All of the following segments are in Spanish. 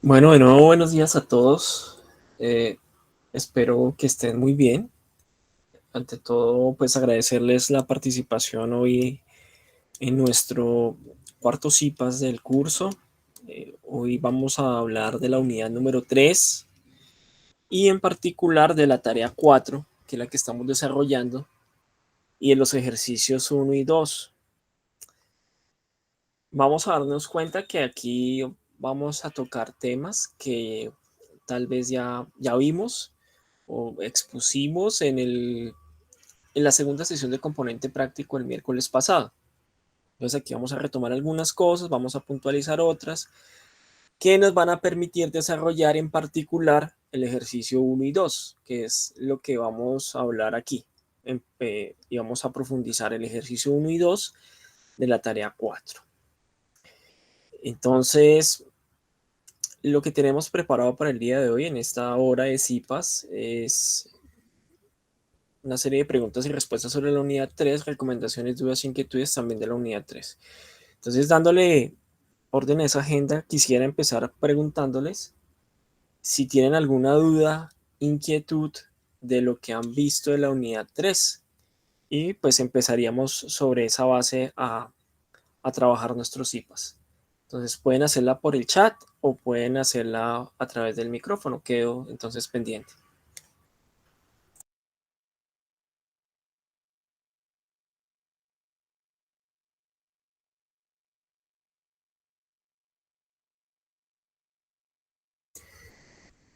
Bueno, de nuevo, buenos días a todos. Eh, Espero que estén muy bien. Ante todo, pues agradecerles la participación hoy en nuestro cuarto CIPAS del curso. Hoy vamos a hablar de la unidad número 3 y en particular de la tarea 4, que es la que estamos desarrollando, y de los ejercicios 1 y 2. Vamos a darnos cuenta que aquí vamos a tocar temas que tal vez ya vimos o expusimos en la segunda sesión de componente práctico el miércoles pasado. Entonces aquí vamos a retomar algunas cosas, vamos a puntualizar otras que nos van a permitir desarrollar en particular el ejercicio 1 y 2, que es lo que vamos a hablar aquí. Y vamos a profundizar el ejercicio 1 y 2 de la tarea 4. Entonces, lo que tenemos preparado para el día de hoy en esta hora de CIPAS es una serie de preguntas y respuestas sobre la unidad 3, recomendaciones, dudas, inquietudes también de la unidad 3. Entonces, dándole orden a esa agenda, quisiera empezar preguntándoles si tienen alguna duda, inquietud de lo que han visto de la unidad 3. Y pues empezaríamos sobre esa base a trabajar nuestros IPAs. Entonces pueden hacerla por el chat o pueden hacerla a través del micrófono. Quedo entonces pendiente.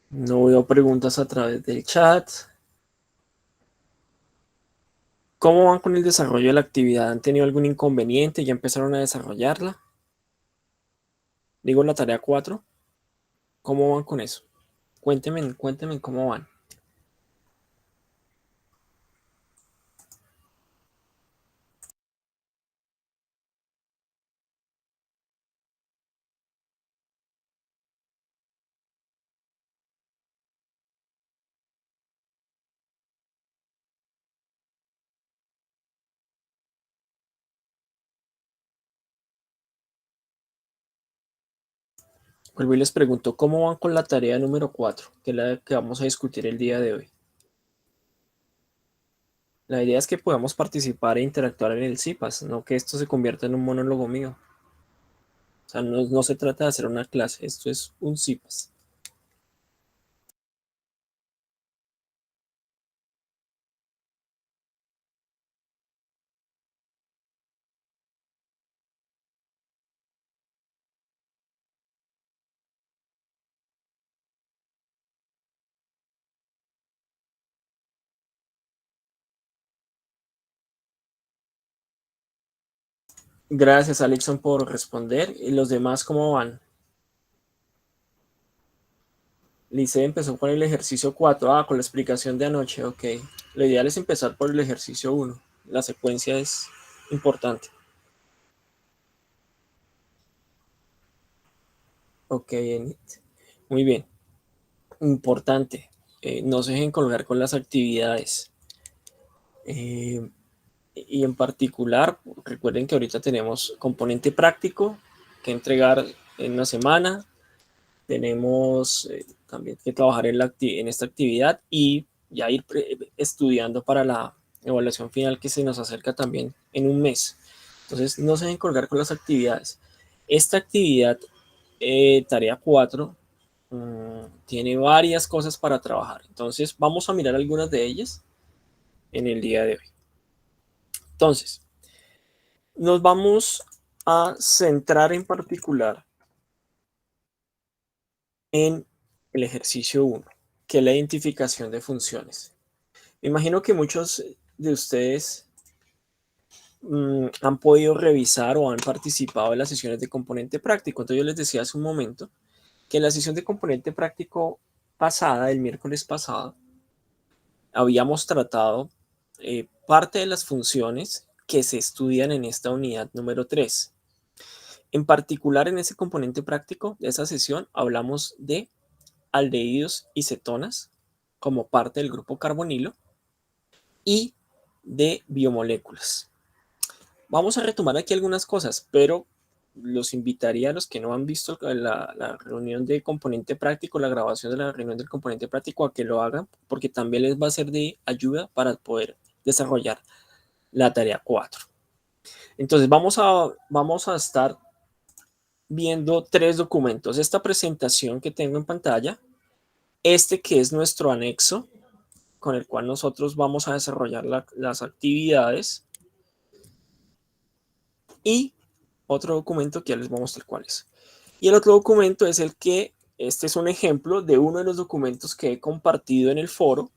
No veo preguntas a través del chat. ¿Cómo van con el desarrollo de la actividad? ¿Han tenido algún inconveniente? ¿Ya empezaron a desarrollarla? Digo la tarea 4. ¿Cómo van con eso? Cuéntenme cómo van. Vuelvo y les pregunto, ¿cómo van con la tarea número 4, que es la que vamos a discutir el día de hoy? La idea es que podamos participar e interactuar en el CIPAS, no que esto se convierta en un monólogo mío. O sea, no se trata de hacer una clase, esto es un CIPAS. Gracias, Alexon, por responder. ¿Y los demás cómo van? Lice empezó con el ejercicio 4, con la explicación de anoche, ok. Lo ideal es empezar por el ejercicio 1. La secuencia es importante. Ok, Enit. Muy bien. Importante. No se dejen colgar con las actividades. Eh, y en particular, recuerden que ahorita tenemos componente práctico que entregar en una semana. Tenemos también que trabajar en esta actividad y ya ir estudiando para la evaluación final que se nos acerca también en un mes. Entonces, no se dejen colgar con las actividades. Esta actividad, tarea 4, tiene varias cosas para trabajar. Entonces, vamos a mirar algunas de ellas en el día de hoy. Entonces, nos vamos a centrar en particular en el ejercicio 1, que es la identificación de funciones. Me imagino que muchos de ustedes han podido revisar o han participado en las sesiones de componente práctico. Entonces yo les decía hace un momento que en la sesión de componente práctico pasada, el miércoles pasado, habíamos tratado parte de las funciones que se estudian en esta unidad número 3. En particular, en ese componente práctico de esa sesión hablamos de aldehídos y cetonas como parte del grupo carbonilo y de biomoléculas. Vamos a retomar aquí algunas cosas, pero los invitaría a los que no han visto la reunión de componente práctico, la grabación de la reunión del componente práctico, a que lo hagan, porque también les va a ser de ayuda para poder desarrollar la tarea 4. Entonces vamos a estar viendo 3 documentos. Esta presentación que tengo en pantalla, este que es nuestro anexo, con el cual nosotros vamos a desarrollar las actividades, y otro documento que ya les voy a mostrar cuál es. Y el otro documento es el que, este es un ejemplo de uno de los documentos que he compartido en el foro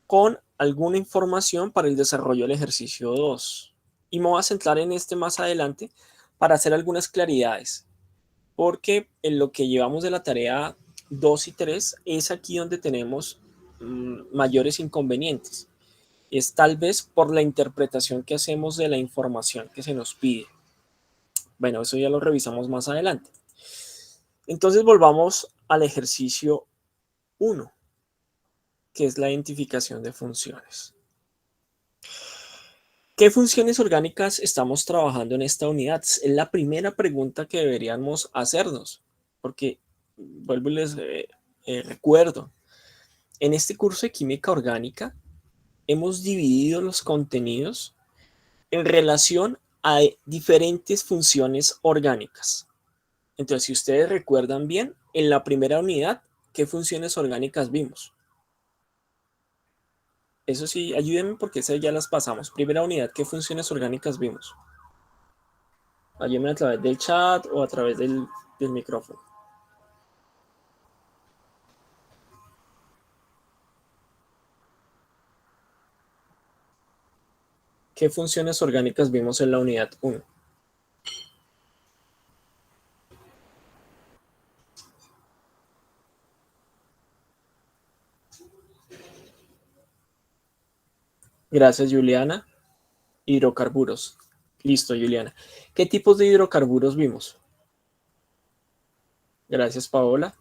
con alguna información para el desarrollo del ejercicio 2. Y me voy a centrar en este más adelante para hacer algunas claridades, porque en lo que llevamos de la tarea 2 y 3 es aquí donde tenemos mayores inconvenientes. Es tal vez por la interpretación que hacemos de la información que se nos pide. Bueno, eso ya lo revisamos más adelante. Entonces volvamos al ejercicio 1, que es la identificación de funciones. ¿Qué funciones orgánicas estamos trabajando en esta unidad? Es la primera pregunta que deberíamos hacernos, porque vuelvo y les recuerdo, en este curso de química orgánica hemos dividido los contenidos en relación a diferentes funciones orgánicas. Entonces, si ustedes recuerdan bien, en la primera unidad, ¿qué funciones orgánicas vimos? Eso sí, ayúdenme porque esas ya las pasamos. Primera unidad, ¿qué funciones orgánicas vimos? Ayúdenme a través del chat o a través del micrófono. ¿Qué funciones orgánicas vimos en la unidad 1? Gracias, Juliana. Hidrocarburos. Listo, Juliana. ¿Qué tipos de hidrocarburos vimos? Gracias, Paola.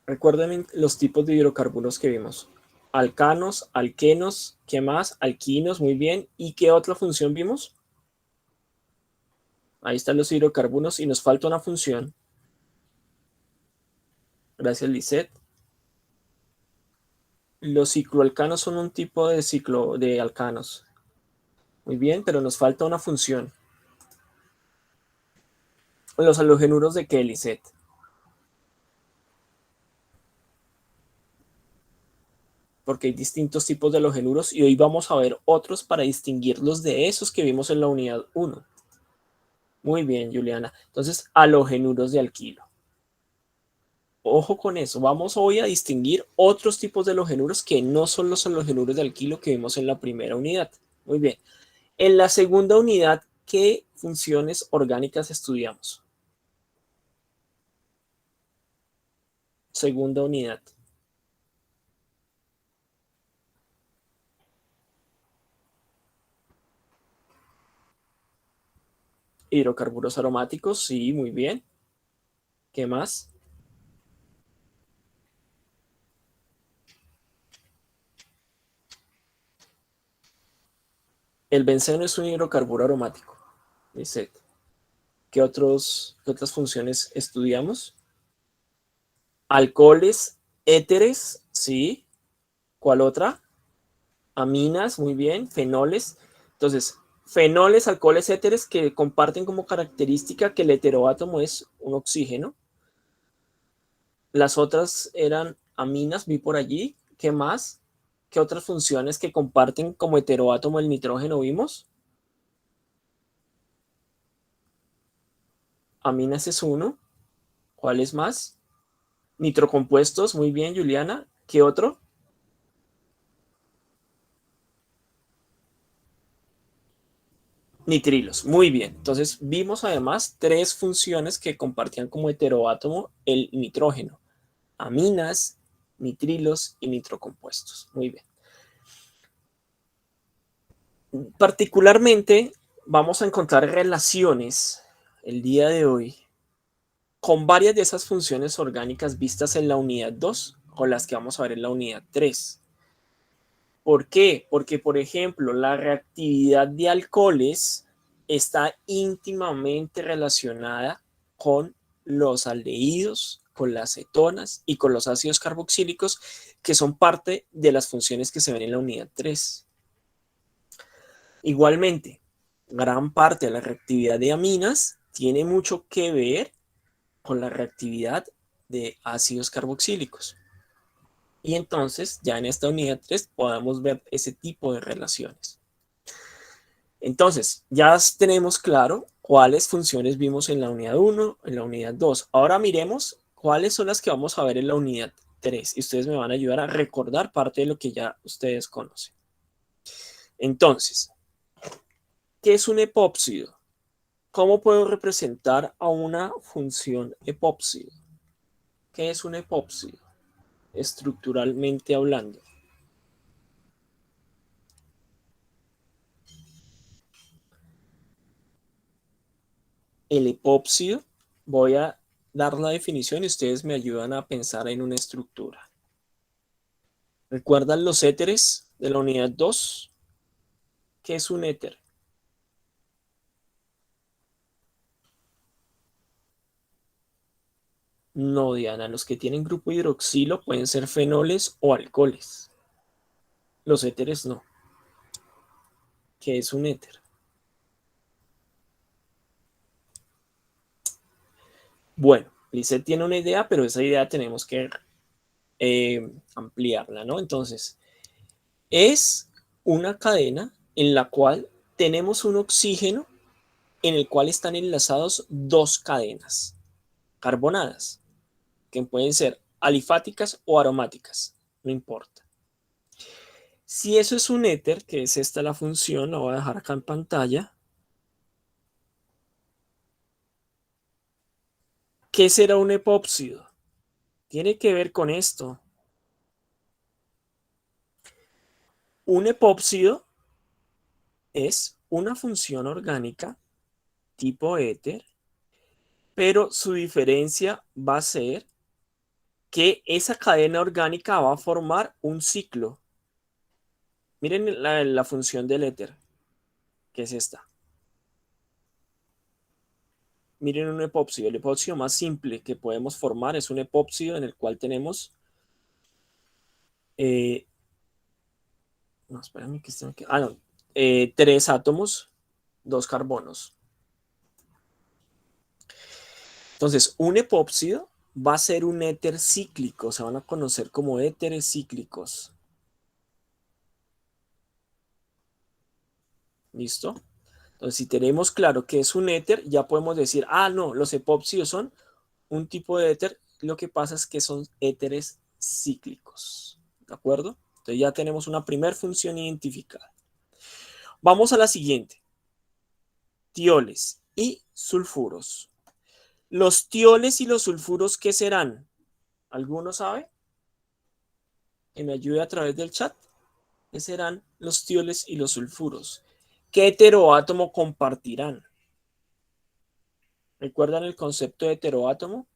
Recuerden los tipos de hidrocarburos que vimos. Alcanos, alquenos, ¿qué más? Alquinos, muy bien. ¿Y qué otra función vimos? Ahí están los hidrocarburos y nos falta una función. Gracias, Lisette. Los cicloalcanos son un tipo de ciclo de alcanos. Muy bien, pero nos falta una función. Los halogenuros de qué, Lisette. Porque hay distintos tipos de halogenuros y hoy vamos a ver otros para distinguirlos de esos que vimos en la unidad 1. Muy bien, Juliana. Entonces, halogenuros de alquilo. Ojo con eso, vamos hoy a distinguir otros tipos de halogenuros que no son los halogenuros de alquilo que vimos en la primera unidad. Muy bien. En la segunda unidad, ¿qué funciones orgánicas estudiamos? Segunda unidad. Hidrocarburos aromáticos, sí, muy bien. ¿Qué más? El benceno es un hidrocarburo aromático. Dice, ¿qué otras funciones estudiamos? Alcoholes, éteres, sí. ¿Cuál otra? Aminas, muy bien. Fenoles. Entonces, fenoles, alcoholes, éteres que comparten como característica que el heteroátomo es un oxígeno. Las otras eran aminas, vi por allí. ¿Qué más? ¿Qué otras funciones que comparten como heteroátomo el nitrógeno vimos? Aminas es uno. ¿Cuál es más? Nitrocompuestos, muy bien, Juliana. ¿Qué otro? Nitrilos, muy bien. Entonces vimos además 3 funciones que compartían como heteroátomo el nitrógeno. Aminas, nitrilos y nitrocompuestos. Muy bien. Particularmente vamos a encontrar relaciones el día de hoy con varias de esas funciones orgánicas vistas en la unidad 2 o las que vamos a ver en la unidad 3. ¿Por qué? Porque, por ejemplo, la reactividad de alcoholes está íntimamente relacionada con los aldehídos, con las cetonas y con los ácidos carboxílicos, que son parte de las funciones que se ven en la unidad 3. Igualmente, gran parte de la reactividad de aminas tiene mucho que ver con la reactividad de ácidos carboxílicos. Y entonces, ya en esta unidad 3 podemos ver ese tipo de relaciones. Entonces, ya tenemos claro cuáles funciones vimos en la unidad 1, en la unidad 2. Ahora miremos cuáles son las que vamos a ver en la unidad 3. Y ustedes me van a ayudar a recordar parte de lo que ya ustedes conocen. Entonces, ¿qué es un epóxido? ¿Cómo puedo representar a una función epóxido? ¿Qué es un epóxido? Estructuralmente hablando. El epóxido, voy a dar la definición y ustedes me ayudan a pensar en una estructura. ¿Recuerdan los éteres de la unidad 2? ¿Qué es un éter? No, Diana, los que tienen grupo hidroxilo pueden ser fenoles o alcoholes. Los éteres no. ¿Qué es un éter? Bueno, Lisette tiene una idea, pero esa idea tenemos que ampliarla, ¿no? Entonces, es una cadena en la cual tenemos un oxígeno en el cual están enlazados dos cadenas carbonadas, que pueden ser alifáticas o aromáticas, no importa. Si eso es un éter, que es esta la función, la voy a dejar acá en pantalla. ¿Qué será un epóxido? Tiene que ver con esto. Un epóxido es una función orgánica tipo éter, pero su diferencia va a ser que esa cadena orgánica va a formar un ciclo. Miren la función del éter, que es esta. Miren un epóxido. El epóxido más simple que podemos formar es un epóxido en el cual tenemos... no, espérame que estén aquí. No. 3 átomos, 2 carbonos. Entonces, un epóxido va a ser un éter cíclico. Se van a conocer como éteres cíclicos. ¿Listo? Entonces, si tenemos claro que es un éter, ya podemos decir, no, los epóxidos son un tipo de éter. Lo que pasa es que son éteres cíclicos. ¿De acuerdo? Entonces ya tenemos una primera función identificada. Vamos a la siguiente. Tioles y sulfuros. Los tioles y los sulfuros, ¿qué serán? ¿Alguno sabe? Que me ayude a través del chat. ¿Qué serán los tioles y los sulfuros? ¿Qué heteroátomo compartirán? ¿Recuerdan el concepto de heteroátomo?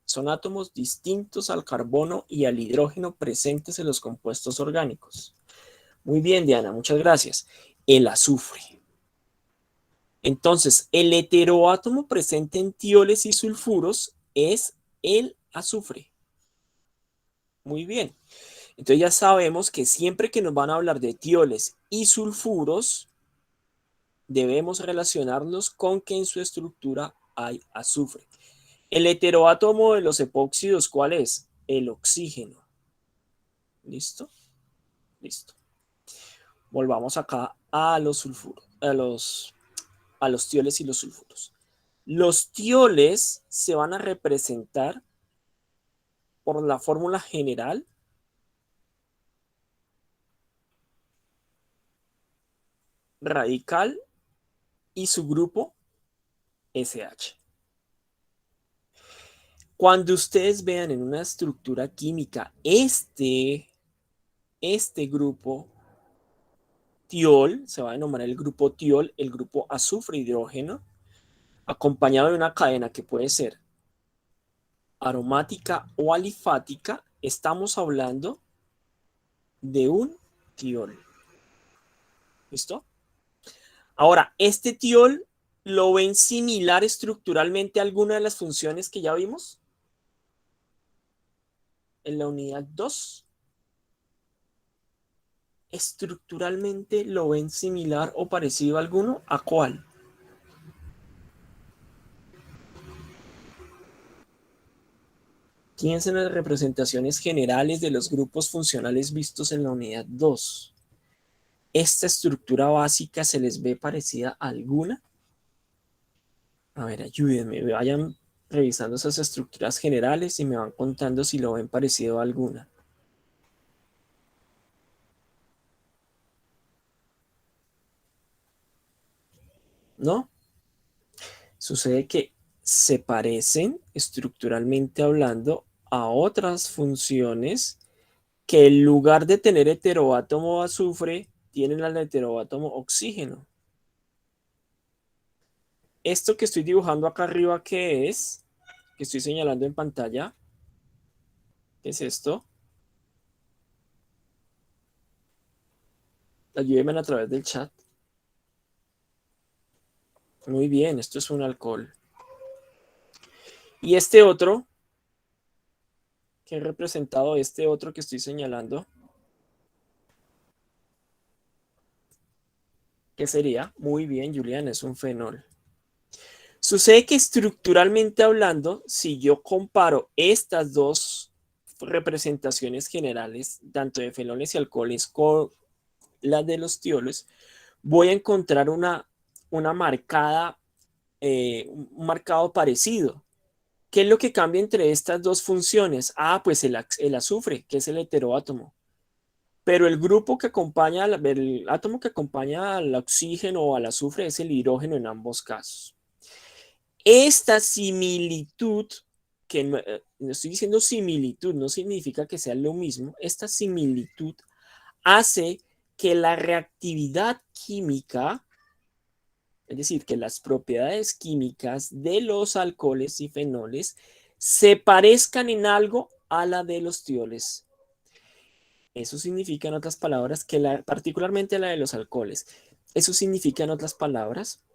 Son átomos distintos al carbono y al hidrógeno presentes en los compuestos orgánicos. Muy bien, Diana, muchas gracias. El azufre. Entonces, el heteroátomo presente en tioles y sulfuros es el azufre. Muy bien. Entonces ya sabemos que siempre que nos van a hablar de tioles y sulfuros, debemos relacionarlos con que en su estructura hay azufre. El heteroátomo de los epóxidos, ¿cuál es? El oxígeno. ¿Listo? Listo. Volvamos acá a los sulfuros, a los tioles y los sulfuros. Los tioles se van a representar por la fórmula general radical y su grupo SH. Cuando ustedes vean en una estructura química este grupo tiol, se va a denominar el grupo tiol, el grupo azufre hidrógeno, acompañado de una cadena que puede ser aromática o alifática, estamos hablando de un tiol. ¿Listo? Ahora, este tiol lo ven similar estructuralmente a alguna de las funciones que ya vimos en la unidad 2. ¿Estructuralmente lo ven similar o parecido a alguno? ¿A cuál? Piensen en las representaciones generales de los grupos funcionales vistos en la unidad 2. ¿Esta estructura básica se les ve parecida a alguna? A ver, ayúdenme, vayan revisando esas estructuras generales y me van contando si lo ven parecido a alguna. ¿No? Sucede que se parecen estructuralmente hablando a otras funciones que en lugar de tener heteroátomo azufre, tienen al heteroátomo oxígeno. Esto que estoy dibujando acá arriba, ¿qué es? Que estoy señalando en pantalla. ¿Qué es esto? Ayúdenme a través del chat. Muy bien, esto es un alcohol. Y este otro, que he representado este otro que estoy señalando, ¿qué sería? Muy bien, Julián, es un fenol. Sucede que estructuralmente hablando, si yo comparo estas dos representaciones generales, tanto de fenoles y alcoholes, con las de los tioles, voy a encontrar una marcada, un marcado parecido. ¿Qué es lo que cambia entre estas dos funciones? Ah, pues el azufre, que es el heteroátomo. Pero el grupo que acompaña, el átomo que acompaña al oxígeno o al azufre es el hidrógeno en ambos casos. Esta similitud, que no estoy diciendo similitud, no significa que sea lo mismo, esta similitud hace que la reactividad química, es decir, que las propiedades químicas de los alcoholes y fenoles se parezcan en algo a la de los tioles. Eso significa, en otras palabras, que particularmente la de los alcoholes, eso significa, en otras palabras,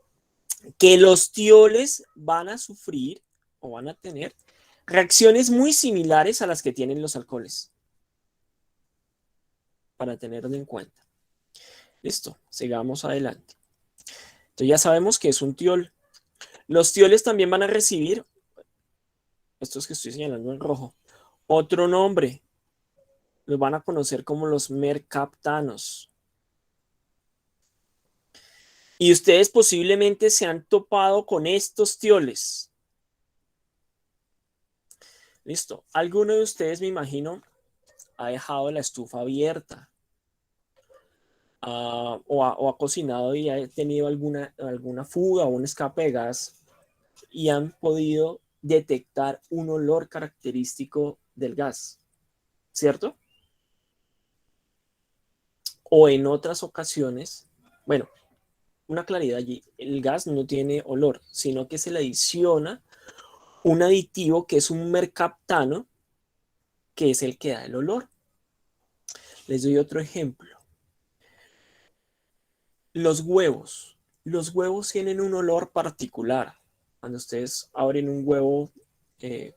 que los tioles van a sufrir o van a tener reacciones muy similares a las que tienen los alcoholes, para tenerlo en cuenta. Listo, sigamos adelante. Entonces ya sabemos que es un tiol. Los tioles también van a recibir, estos que estoy señalando en rojo, otro nombre. Los van a conocer como los mercaptanos. Y ustedes posiblemente se han topado con estos tioles. Listo. Alguno de ustedes, me imagino, ha dejado la estufa abierta, o ha cocinado y ha tenido alguna fuga o un escape de gas y han podido detectar un olor característico del gas, ¿cierto? O en otras ocasiones, bueno, una claridad allí, el gas no tiene olor, sino que se le adiciona un aditivo que es un mercaptano, que es el que da el olor. Les doy otro ejemplo. Los huevos. Los huevos tienen un olor particular. Cuando ustedes abren un huevo eh,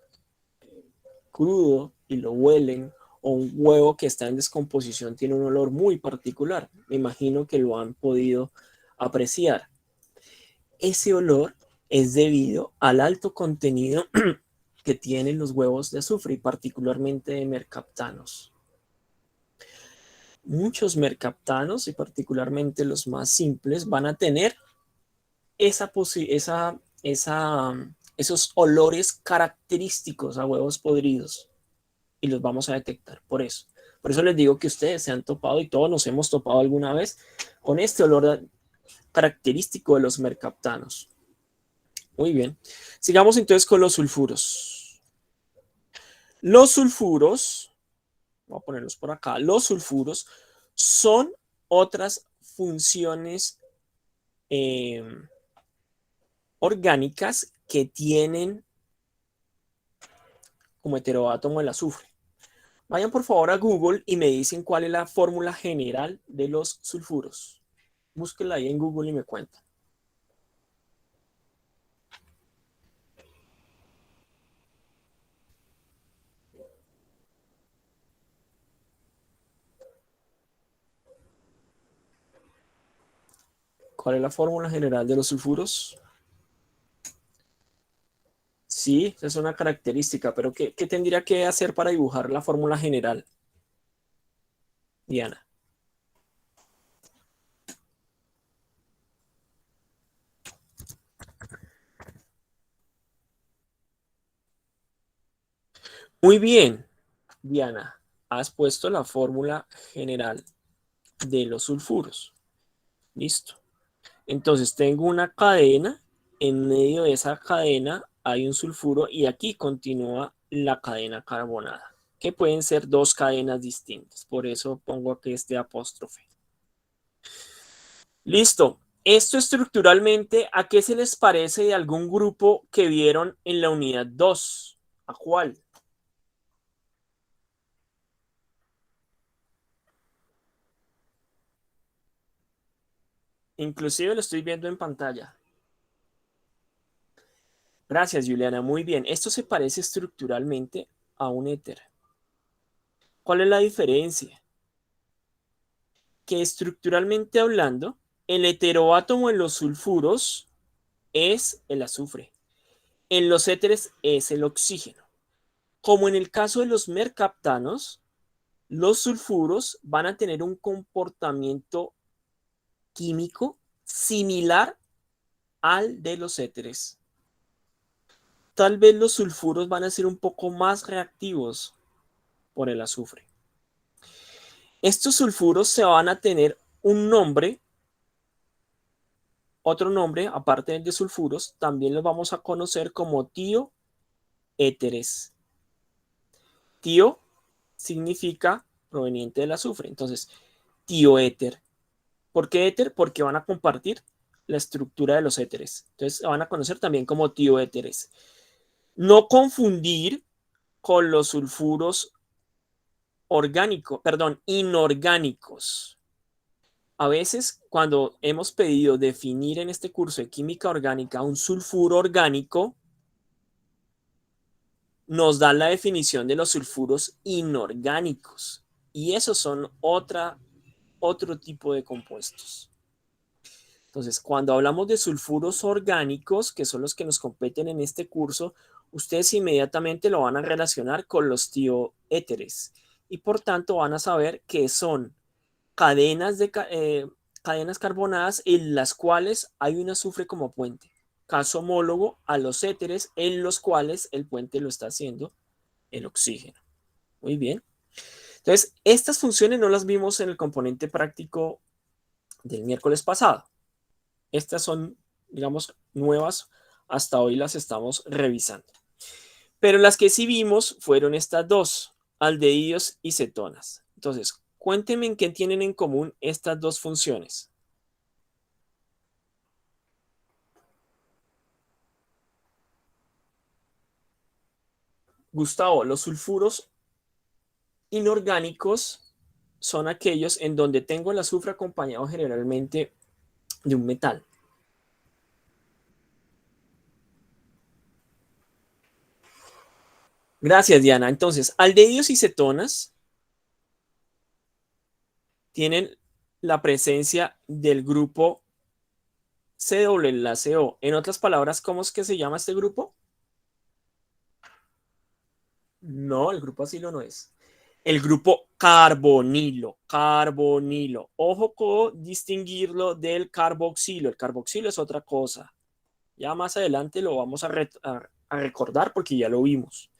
crudo y lo huelen, o un huevo que está en descomposición tiene un olor muy particular. Me imagino que lo han podido apreciar. Ese olor es debido al alto contenido que tienen los huevos de azufre y particularmente de mercaptanos. Muchos mercaptanos y particularmente los más simples van a tener esos olores característicos a huevos podridos y los vamos a detectar por eso. Por eso les digo que ustedes se han topado y todos nos hemos topado alguna vez con este olor característico de los mercaptanos. Muy bien. Sigamos entonces con los sulfuros. Los sulfuros, voy a ponerlos por acá, los sulfuros son otras funciones eh, orgánicas que tienen como heteroátomo el azufre. Vayan por favor a Google y me dicen cuál es la fórmula general de los sulfuros. Búsquela ahí en Google y me cuenta. ¿Cuál es la fórmula general de los sulfuros? Sí, esa es una característica, pero ¿qué tendría que hacer para dibujar la fórmula general, Diana? Muy bien, Diana. Has puesto la fórmula general de los sulfuros. Listo. Entonces tengo una cadena. En medio de esa cadena hay un sulfuro y aquí continúa la cadena carbonada, que pueden ser dos cadenas distintas. Por eso pongo aquí este apóstrofe. Listo. Esto estructuralmente, ¿a qué se les parece de algún grupo que vieron en la unidad 2? ¿A cuál? Inclusive lo estoy viendo en pantalla. Gracias, Juliana. Muy bien. Esto se parece estructuralmente a un éter. ¿Cuál es la diferencia? Que estructuralmente hablando, el heteroátomo en los sulfuros es el azufre. En los éteres es el oxígeno. Como en el caso de los mercaptanos, los sulfuros van a tener un comportamiento químico similar al de los éteres. Tal vez los sulfuros van a ser un poco más reactivos por el azufre. Estos sulfuros se van a tener un nombre, otro nombre, aparte del de sulfuros, también los vamos a conocer como tioéteres. Tio significa proveniente del azufre. Entonces, tioéter. ¿Por qué éter? Porque van a compartir la estructura de los éteres. Entonces, se van a conocer también como tioéteres. No confundir con los sulfuros orgánicos, perdón, inorgánicos. A veces, cuando hemos pedido definir en este curso de química orgánica un sulfuro orgánico, nos da la definición de los sulfuros inorgánicos. Y esos son otro tipo de compuestos. Entonces, cuando hablamos de sulfuros orgánicos, que son los que nos competen en este curso, ustedes inmediatamente lo van a relacionar con los tioéteres. Y por tanto van a saber que son cadenas, cadenas carbonadas en las cuales hay un azufre como puente, caso homólogo a los éteres en los cuales el puente lo está haciendo el oxígeno. Muy bien. Entonces, estas funciones no las vimos en el componente práctico del miércoles pasado. Estas son, digamos, nuevas. Hasta hoy las estamos revisando. Pero las que sí vimos fueron estas dos, aldehídos y cetonas. Entonces, cuéntenme en qué tienen en común estas dos funciones. Gustavo, los sulfuros inorgánicos son aquellos en donde tengo el azufre acompañado generalmente de un metal. Gracias, Diana. Entonces, aldehídos y cetonas tienen la presencia del grupo C enlace O. En otras palabras, ¿cómo es que se llama este grupo? No, el grupo asilo no es. El grupo carbonilo, carbonilo. Ojo con distinguirlo del carboxilo. El carboxilo es otra cosa. Ya más adelante lo vamos a recordar porque ya lo vimos.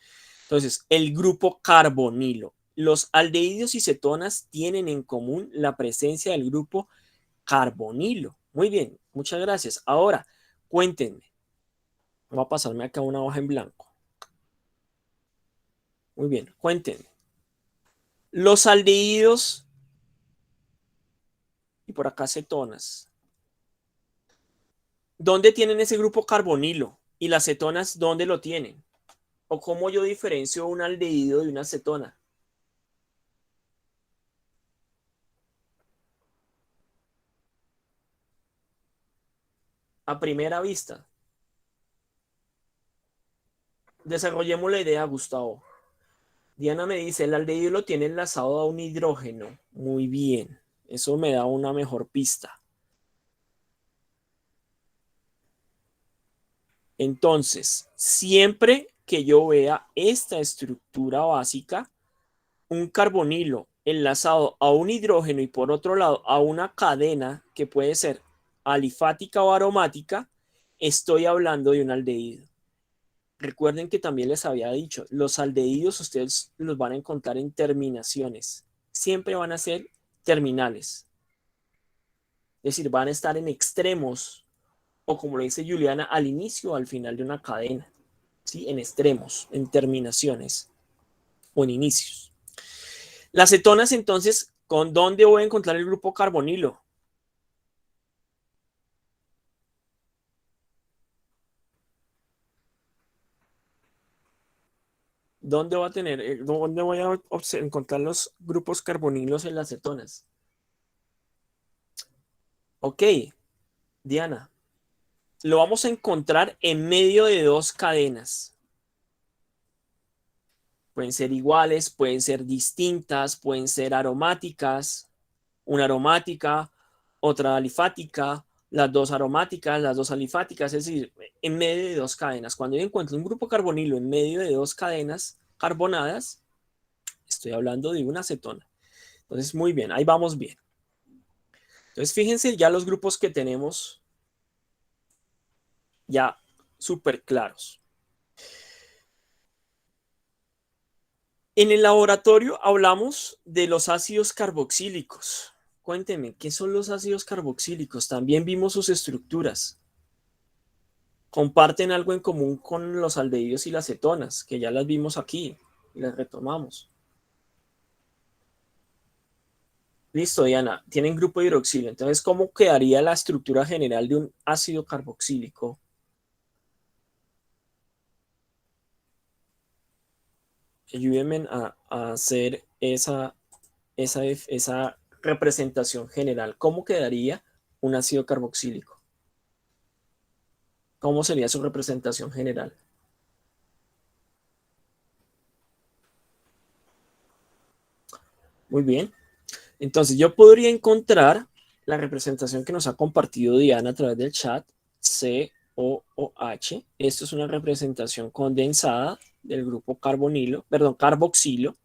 Entonces, el grupo carbonilo. Los aldehídos y cetonas tienen en común la presencia del grupo carbonilo. Muy bien, muchas gracias. Ahora, cuéntenme. Voy a pasarme acá una hoja en blanco. Muy bien, cuéntenme. Los aldehídos y por acá cetonas. ¿Dónde tienen ese grupo carbonilo? ¿Y las cetonas dónde lo tienen? ¿O cómo yo diferencio un aldehído de una cetona? a primera vista. Desarrollemos la idea, Gustavo. Diana me dice, el aldehído lo tiene enlazado a un hidrógeno. Muy bien, eso me da una mejor pista. Entonces, siempre que yo vea esta estructura básica, un carbonilo enlazado a un hidrógeno y por otro lado a una cadena que puede ser alifática o aromática, estoy hablando de un aldehído. Recuerden que también les había dicho, los aldehídos ustedes los van a encontrar en terminaciones. Siempre van a ser terminales. Es decir, van a estar en extremos o como le dice Juliana, al inicio o al final de una cadena. ¿Sí? En extremos, en terminaciones o en inicios. Las cetonas entonces, ¿con dónde voy a encontrar el grupo carbonilo? ¿Dónde voy a encontrar los grupos carbonilos en las cetonas? Ok, Diana, lo vamos a encontrar en medio de dos cadenas. Pueden ser iguales, pueden ser distintas, pueden ser aromáticas, una aromática, otra alifática, las dos aromáticas, las dos alifáticas, es decir, en medio de dos cadenas. Cuando yo encuentro un grupo carbonilo en medio de dos cadenas carbonadas, estoy hablando de una acetona. Entonces, muy bien, ahí vamos bien. Entonces, fíjense ya los grupos que tenemos ya súper claros. En el laboratorio hablamos de los ácidos carboxílicos. Cuéntenme, ¿qué son los ácidos carboxílicos? También vimos sus estructuras. Comparten algo en común con los aldehídos y las cetonas, que ya las vimos aquí y las retomamos. Listo, Diana, tienen grupo hidroxilo. Entonces, ¿cómo quedaría la estructura general de un ácido carboxílico? Ayúdenme a hacer esa representación general. ¿Cómo quedaría un ácido carboxílico? ¿Cómo sería su representación general? Muy bien. Entonces, yo podría encontrar la representación que nos ha compartido Diana a través del chat, COOH. Esto es una representación condensada del grupo carbonilo, perdón, carboxilo,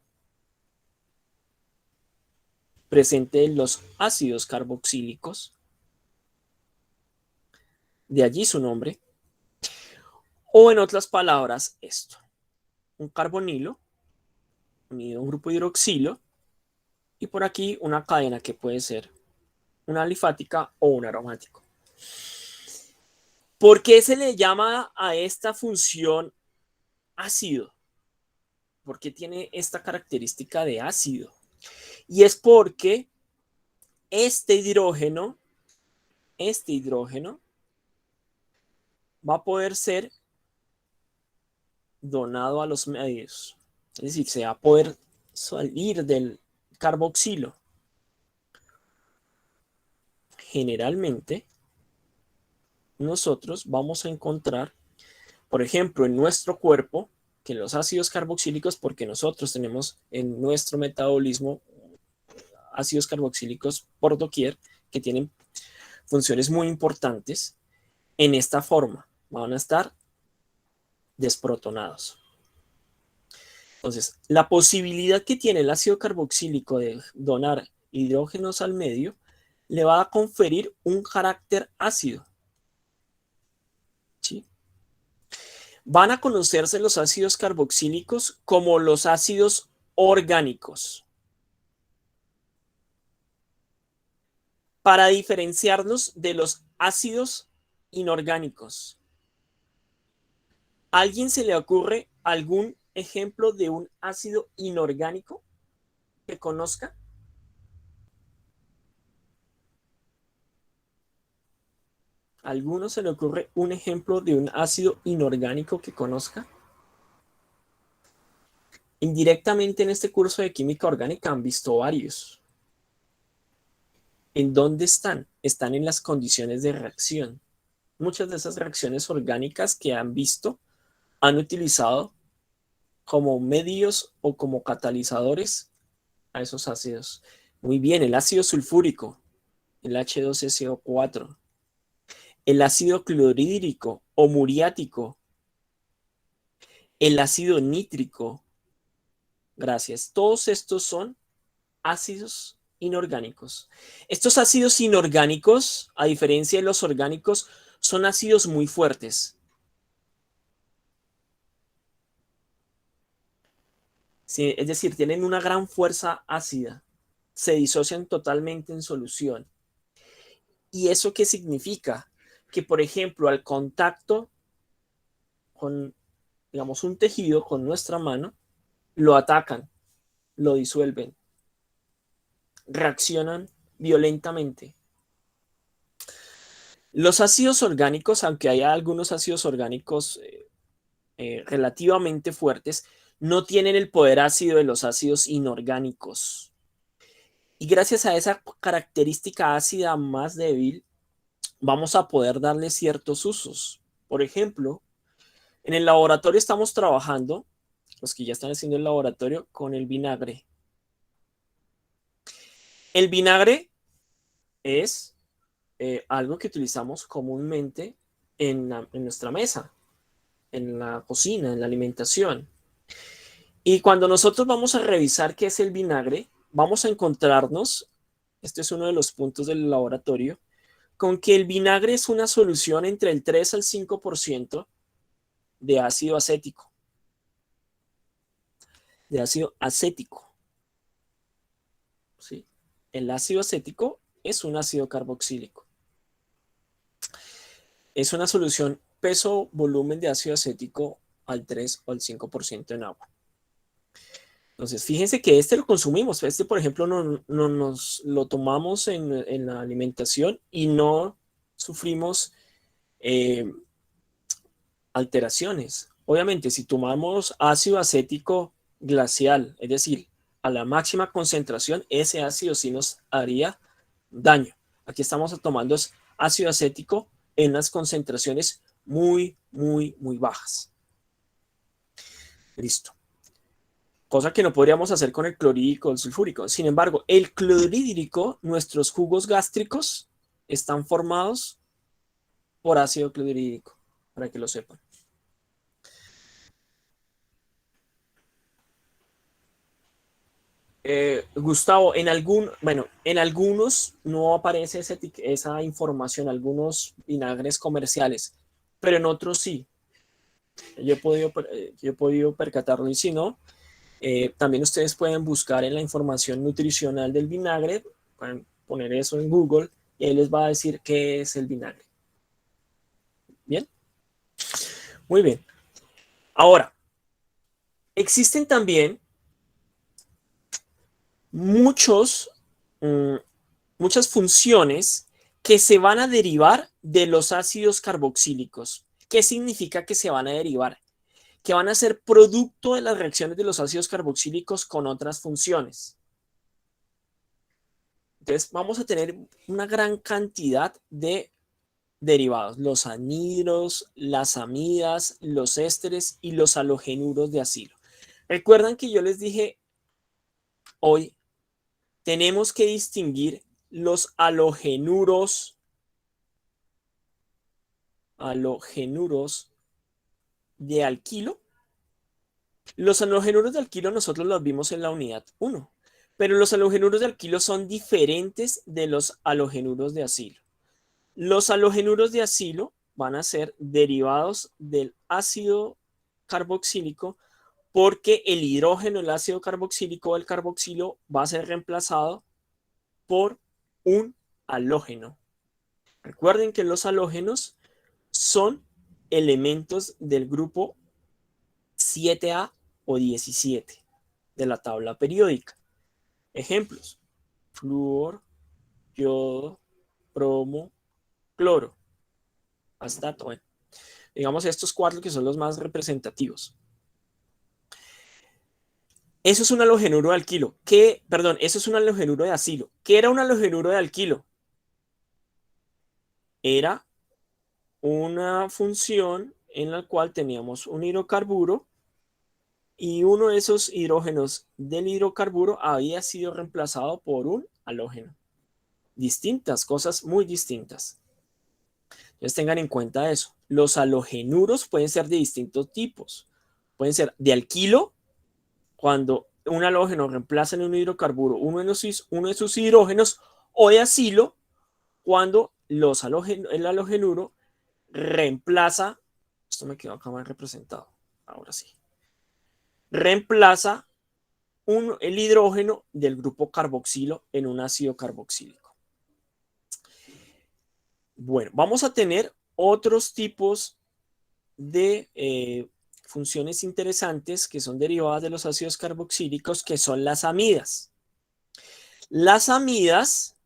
presente en los ácidos carboxílicos. De allí su nombre. O en otras palabras, esto. Un carbonilo unido a un grupo hidroxilo y por aquí una cadena que puede ser una alifática o un aromático. ¿Por qué se le llama a esta función ácido? ¿Por qué tiene esta característica de ácido? Y es porque este hidrógeno va a poder ser donado a los medios. Es decir, se va a poder salir del carboxilo. Generalmente, nosotros vamos a encontrar, por ejemplo, en nuestro cuerpo, que los ácidos carboxílicos, porque nosotros tenemos en nuestro metabolismo ácidos carboxílicos por doquier, que tienen funciones muy importantes, en esta forma van a estar desprotonados. Entonces, la posibilidad que tiene el ácido carboxílico de donar hidrógenos al medio le va a conferir un carácter ácido. ¿Sí? Van a conocerse los ácidos carboxílicos como los ácidos orgánicos. Para diferenciarlos de los ácidos inorgánicos. ¿A alguien se le ocurre algún ejemplo de un ácido inorgánico que conozca? ¿A alguno se le ocurre un ejemplo de un ácido inorgánico que conozca? Indirectamente en este curso de química orgánica han visto varios. ¿En dónde están? Están en las condiciones de reacción. muchas de esas reacciones orgánicas que han visto han utilizado como medios o como catalizadores a esos ácidos. Muy bien, el ácido sulfúrico, el H2SO4, el ácido clorhídrico o muriático, el ácido nítrico. Gracias. Todos estos son ácidos inorgánicos. Estos ácidos inorgánicos, a diferencia de los orgánicos, son ácidos muy fuertes. Sí, es decir, tienen una gran fuerza ácida. Se disocian totalmente en solución. ¿Y eso qué significa? Que, por ejemplo, al contacto con, digamos, un tejido con nuestra mano, lo atacan, lo disuelven, reaccionan violentamente. Los ácidos orgánicos, aunque haya algunos ácidos orgánicos relativamente fuertes, no tienen el poder ácido de los ácidos inorgánicos. Y gracias a esa característica ácida más débil, vamos a poder darle ciertos usos. Por ejemplo, en el laboratorio estamos trabajando, los que ya están haciendo el laboratorio, con el vinagre. El vinagre es algo que utilizamos comúnmente en nuestra mesa, en la cocina, en la alimentación. Y cuando nosotros vamos a revisar qué es el vinagre, vamos a encontrarnos, este es uno de los puntos del laboratorio, con que el vinagre es una solución entre el 3 al 5% de ácido acético. De ácido acético. ¿Sí? El ácido acético es un ácido carboxílico. Es una solución peso-volumen de ácido acético al 3 o al 5% en agua. Entonces, fíjense que este lo consumimos. Este, por ejemplo, no nos lo tomamos en la alimentación y no sufrimos eh, alteraciones. Obviamente, si tomamos ácido acético glacial, es decir, a la máxima concentración, ese ácido sí nos haría daño. Aquí estamos tomando ácido acético en las concentraciones muy, muy, muy bajas. Listo. Cosa que no podríamos hacer con el clorhídrico o el sulfúrico. Sin embargo, el clorhídrico, nuestros jugos gástricos están formados por ácido clorhídrico, para que lo sepan. Gustavo, en algunos no aparece esa información, algunos vinagres comerciales, pero en otros sí. Yo he podido percatarlo y si no, también ustedes pueden buscar en la información nutricional del vinagre, pueden poner eso en Google y ahí les va a decir qué es el vinagre. Bien, muy bien. Ahora, existen también muchos, mm, muchas funciones que se van a derivar de los ácidos carboxílicos. ¿Qué significa que se van a derivar? Que van a ser producto de las reacciones de los ácidos carboxílicos con otras funciones. Entonces, vamos a tener una gran cantidad de derivados, los anhidros, las amidas, los ésteres y los halogenuros de acilo. Recuerdan que yo les dije hoy, tenemos que distinguir los halogenuros de alquilo. Los halogenuros de alquilo nosotros los vimos en la unidad 1, pero los halogenuros de alquilo son diferentes de los halogenuros de acilo. Los halogenuros de acilo van a ser derivados del ácido carboxílico porque el hidrógeno, el ácido carboxílico o el carboxilo va a ser reemplazado por un halógeno. Recuerden que los halógenos son elementos del grupo 7A o 17 de la tabla periódica. Ejemplos: flúor, yodo, bromo, cloro. Hasta, bueno, digamos estos cuatro que son los más representativos. Eso es un halogenuro de alquilo. Eso es un halogenuro de acilo. ¿Qué era un halogenuro de alquilo? Era una función en la cual teníamos un hidrocarburo y uno de esos hidrógenos del hidrocarburo había sido reemplazado por un halógeno. Distintas, cosas muy distintas. Entonces tengan en cuenta eso. Los halogenuros pueden ser de distintos tipos. Pueden ser de alquilo, cuando un halógeno reemplaza en un hidrocarburo uno de sus hidrógenos, o de acilo, cuando el halogenuro reemplaza, esto me quedó acá mal representado, ahora sí, reemplaza el hidrógeno del grupo carboxilo en un ácido carboxílico. Bueno, vamos a tener otros tipos de funciones interesantes que son derivadas de los ácidos carboxílicos, que son las amidas. Las amidas,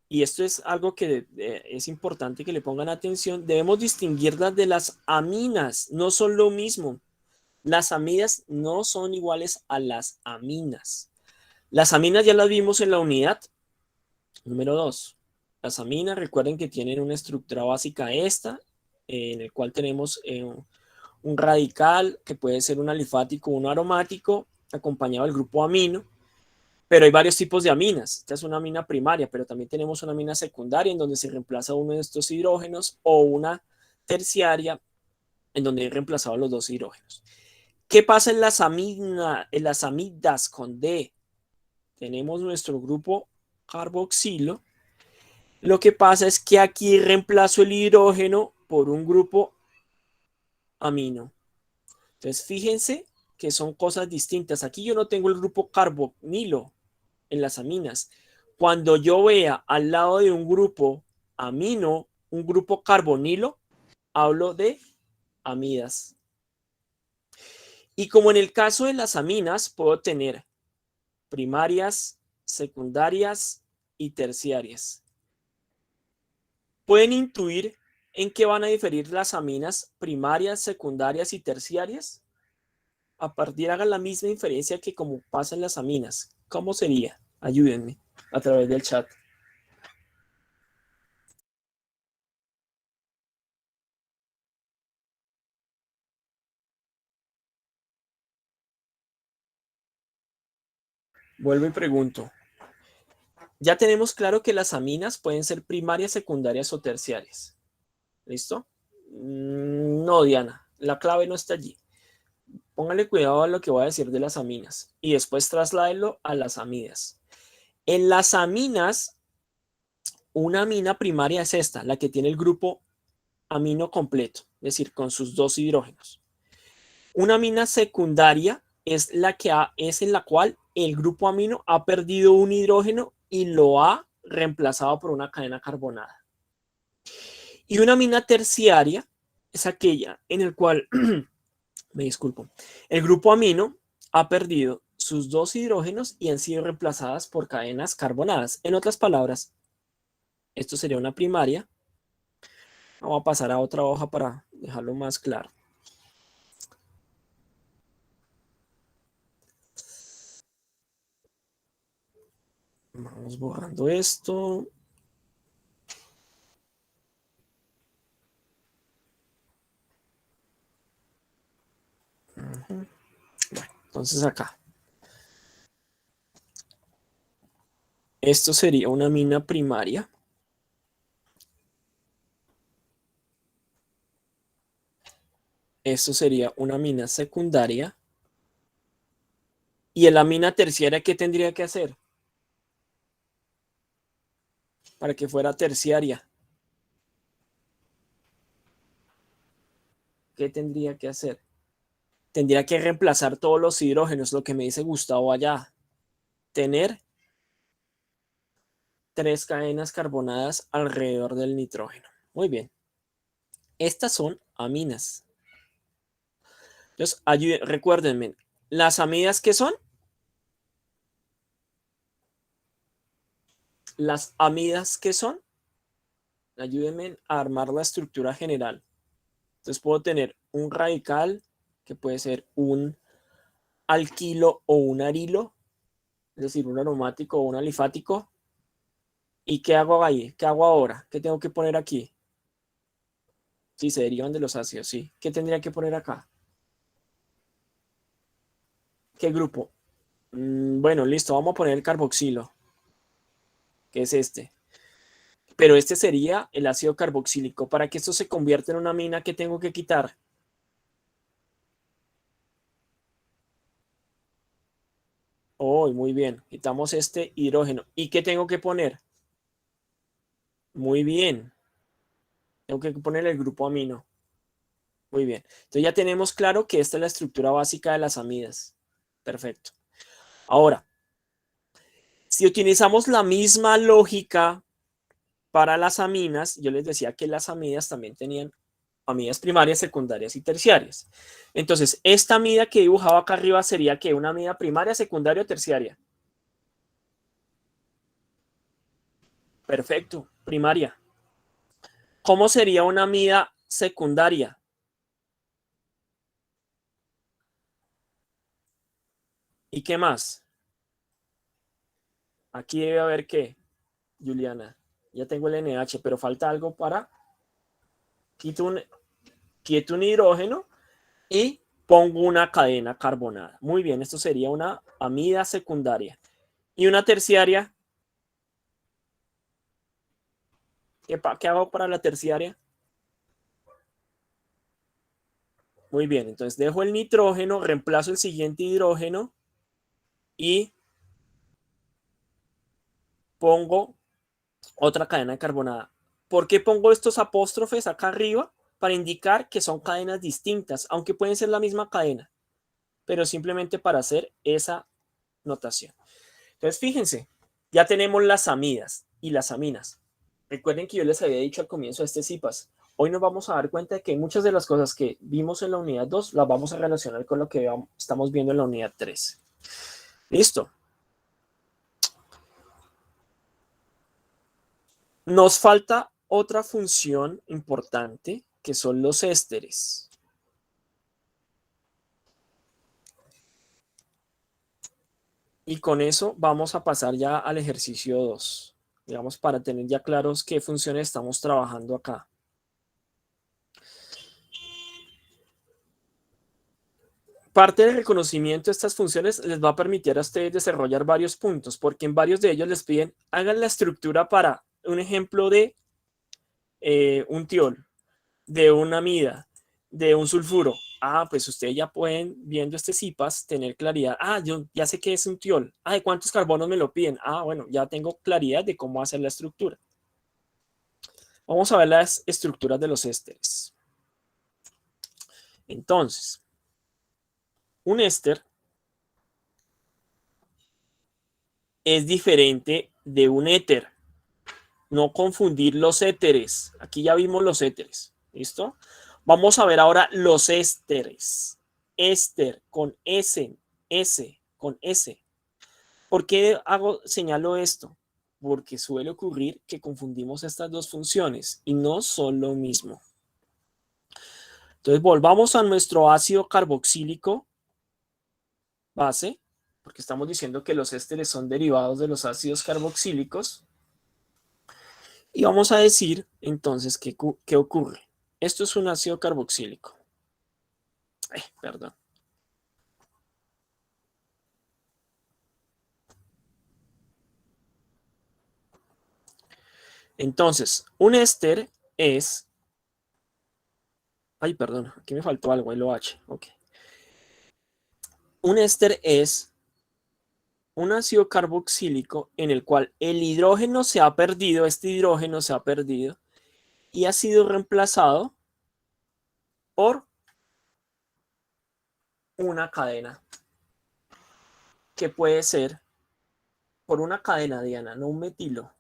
y esto es algo que es importante que le pongan atención, debemos distinguirlas de las aminas, no son lo mismo. Las amidas no son iguales a las aminas. Las aminas ya las vimos en la unidad número 2. Las aminas, recuerden que tienen una estructura básica esta, en el cual tenemos un radical que puede ser un alifático o un aromático, acompañado del grupo amino, pero hay varios tipos de aminas. Esta es una amina primaria, pero también tenemos una amina secundaria en donde se reemplaza uno de estos hidrógenos, o una terciaria en donde he reemplazado los dos hidrógenos. ¿Qué pasa en las amidas con D? Tenemos nuestro grupo carboxilo. Lo que pasa es que aquí reemplazo el hidrógeno por un grupo amino. Entonces, fíjense que son cosas distintas. Aquí yo no tengo el grupo carbonilo en las aminas. Cuando yo vea al lado de un grupo amino, un grupo carbonilo, hablo de amidas. Y como en el caso de las aminas, puedo tener primarias, secundarias y terciarias. ¿Pueden intuir en qué van a diferir las aminas primarias, secundarias y terciarias? A partir hagan la misma inferencia que como pasa en las aminas. ¿Cómo sería? Ayúdenme a través del chat. Vuelvo y pregunto. Ya tenemos claro que las aminas pueden ser primarias, secundarias o terciarias. ¿Listo? No, Diana, la clave no está allí. Póngale cuidado a lo que voy a decir de las aminas y después trasládelo a las amidas. En las aminas, una amina primaria es esta, la que tiene el grupo amino completo, es decir, con sus dos hidrógenos. Una amina secundaria es es en la cual el grupo amino ha perdido un hidrógeno y lo ha reemplazado por una cadena carbonada. Y una amina terciaria es aquella en la cual, me disculpo, el grupo amino ha perdido sus dos hidrógenos y han sido reemplazadas por cadenas carbonadas. En otras palabras, esto sería una primaria. Vamos a pasar a otra hoja para dejarlo más claro. Vamos borrando esto. Bueno, entonces acá. Esto sería una amina primaria. Esto sería una amina secundaria. ¿Y la amina terciaria qué tendría que hacer para que fuera terciaria? ¿Qué tendría que hacer? Tendría que reemplazar todos los hidrógenos, lo que me dice Gustavo allá. Tener 3 cadenas carbonadas alrededor del nitrógeno. Muy bien. Estas son aminas. Entonces, recuérdenme, ¿las amidas qué son? ¿Las amidas qué son? Ayúdenme a armar la estructura general. Entonces puedo tener un radical que puede ser un alquilo o un arilo, es decir, un aromático o un alifático. ¿Y qué hago ahí? ¿Qué hago ahora? ¿Qué tengo que poner aquí? Sí, se derivan de los ácidos, sí. ¿Qué tendría que poner acá? ¿Qué grupo? Bueno, listo, vamos a poner el carboxilo, que es este. Pero este sería el ácido carboxílico. Para que esto se convierta en una amina, ¿qué tengo que quitar? Oh, muy bien. Quitamos este hidrógeno. ¿Y qué tengo que poner? Muy bien. Tengo que poner el grupo amino. Muy bien. Entonces ya tenemos claro que esta es la estructura básica de las amidas. Perfecto. Ahora, si utilizamos la misma lógica para las aminas, yo les decía que las amidas también tenían amidas primarias, secundarias y terciarias. Entonces, esta amida que he dibujado acá arriba sería que una amida primaria, secundaria o terciaria. Perfecto, primaria. ¿Cómo sería una amida secundaria? ¿Y qué más? Aquí debe haber qué, Juliana. Ya tengo el NH, pero falta algo para quito un hidrógeno y pongo una cadena carbonada. Muy bien, esto sería una amida secundaria. Y una terciaria, ¿qué hago para la terciaria? Muy bien, entonces dejo el nitrógeno, reemplazo el siguiente hidrógeno y pongo otra cadena carbonada. ¿Por qué pongo estos apóstrofes acá arriba? Para indicar que son cadenas distintas, aunque pueden ser la misma cadena, pero simplemente para hacer esa notación. Entonces, fíjense, ya tenemos las amidas y las aminas. Recuerden que yo les había dicho al comienzo de este CIPAS. Hoy nos vamos a dar cuenta de que muchas de las cosas que vimos en la unidad 2 las vamos a relacionar con lo que estamos viendo en la unidad 3. Listo. Nos falta otra función importante que son los ésteres. Y con eso vamos a pasar ya al ejercicio 2, digamos, para tener ya claros qué funciones estamos trabajando acá. Parte del reconocimiento de estas funciones les va a permitir a ustedes desarrollar varios puntos, porque en varios de ellos les piden, hagan la estructura para un ejemplo de un tiol, de una amida, de un sulfuro. Ah, pues ustedes ya pueden, viendo este CIPAS, tener claridad. Ah, yo ya sé que es un tiol. Ah, ¿de cuántos carbonos me lo piden? Ah, bueno, ya tengo claridad de cómo hacer la estructura. Vamos a ver las estructuras de los ésteres. Entonces, un éster es diferente de un éter. No confundir los éteres. Aquí ya vimos los éteres. ¿Listo? Vamos a ver ahora los ésteres. Éster con S, S, con S. ¿Por qué señalo esto? Porque suele ocurrir que confundimos estas dos funciones y no son lo mismo. Entonces volvamos a nuestro ácido carboxílico base, porque estamos diciendo que los ésteres son derivados de los ácidos carboxílicos. Y vamos a decir entonces qué ocurre. Esto es un ácido carboxílico. Perdón. Entonces, un éster es... Ay, perdón, aquí me faltó algo, el OH. Ok. Un éster es un ácido carboxílico en el cual el hidrógeno se ha perdido, este hidrógeno se ha perdido y ha sido reemplazado por una cadena que puede ser por una cadena, Diana, no un metilo.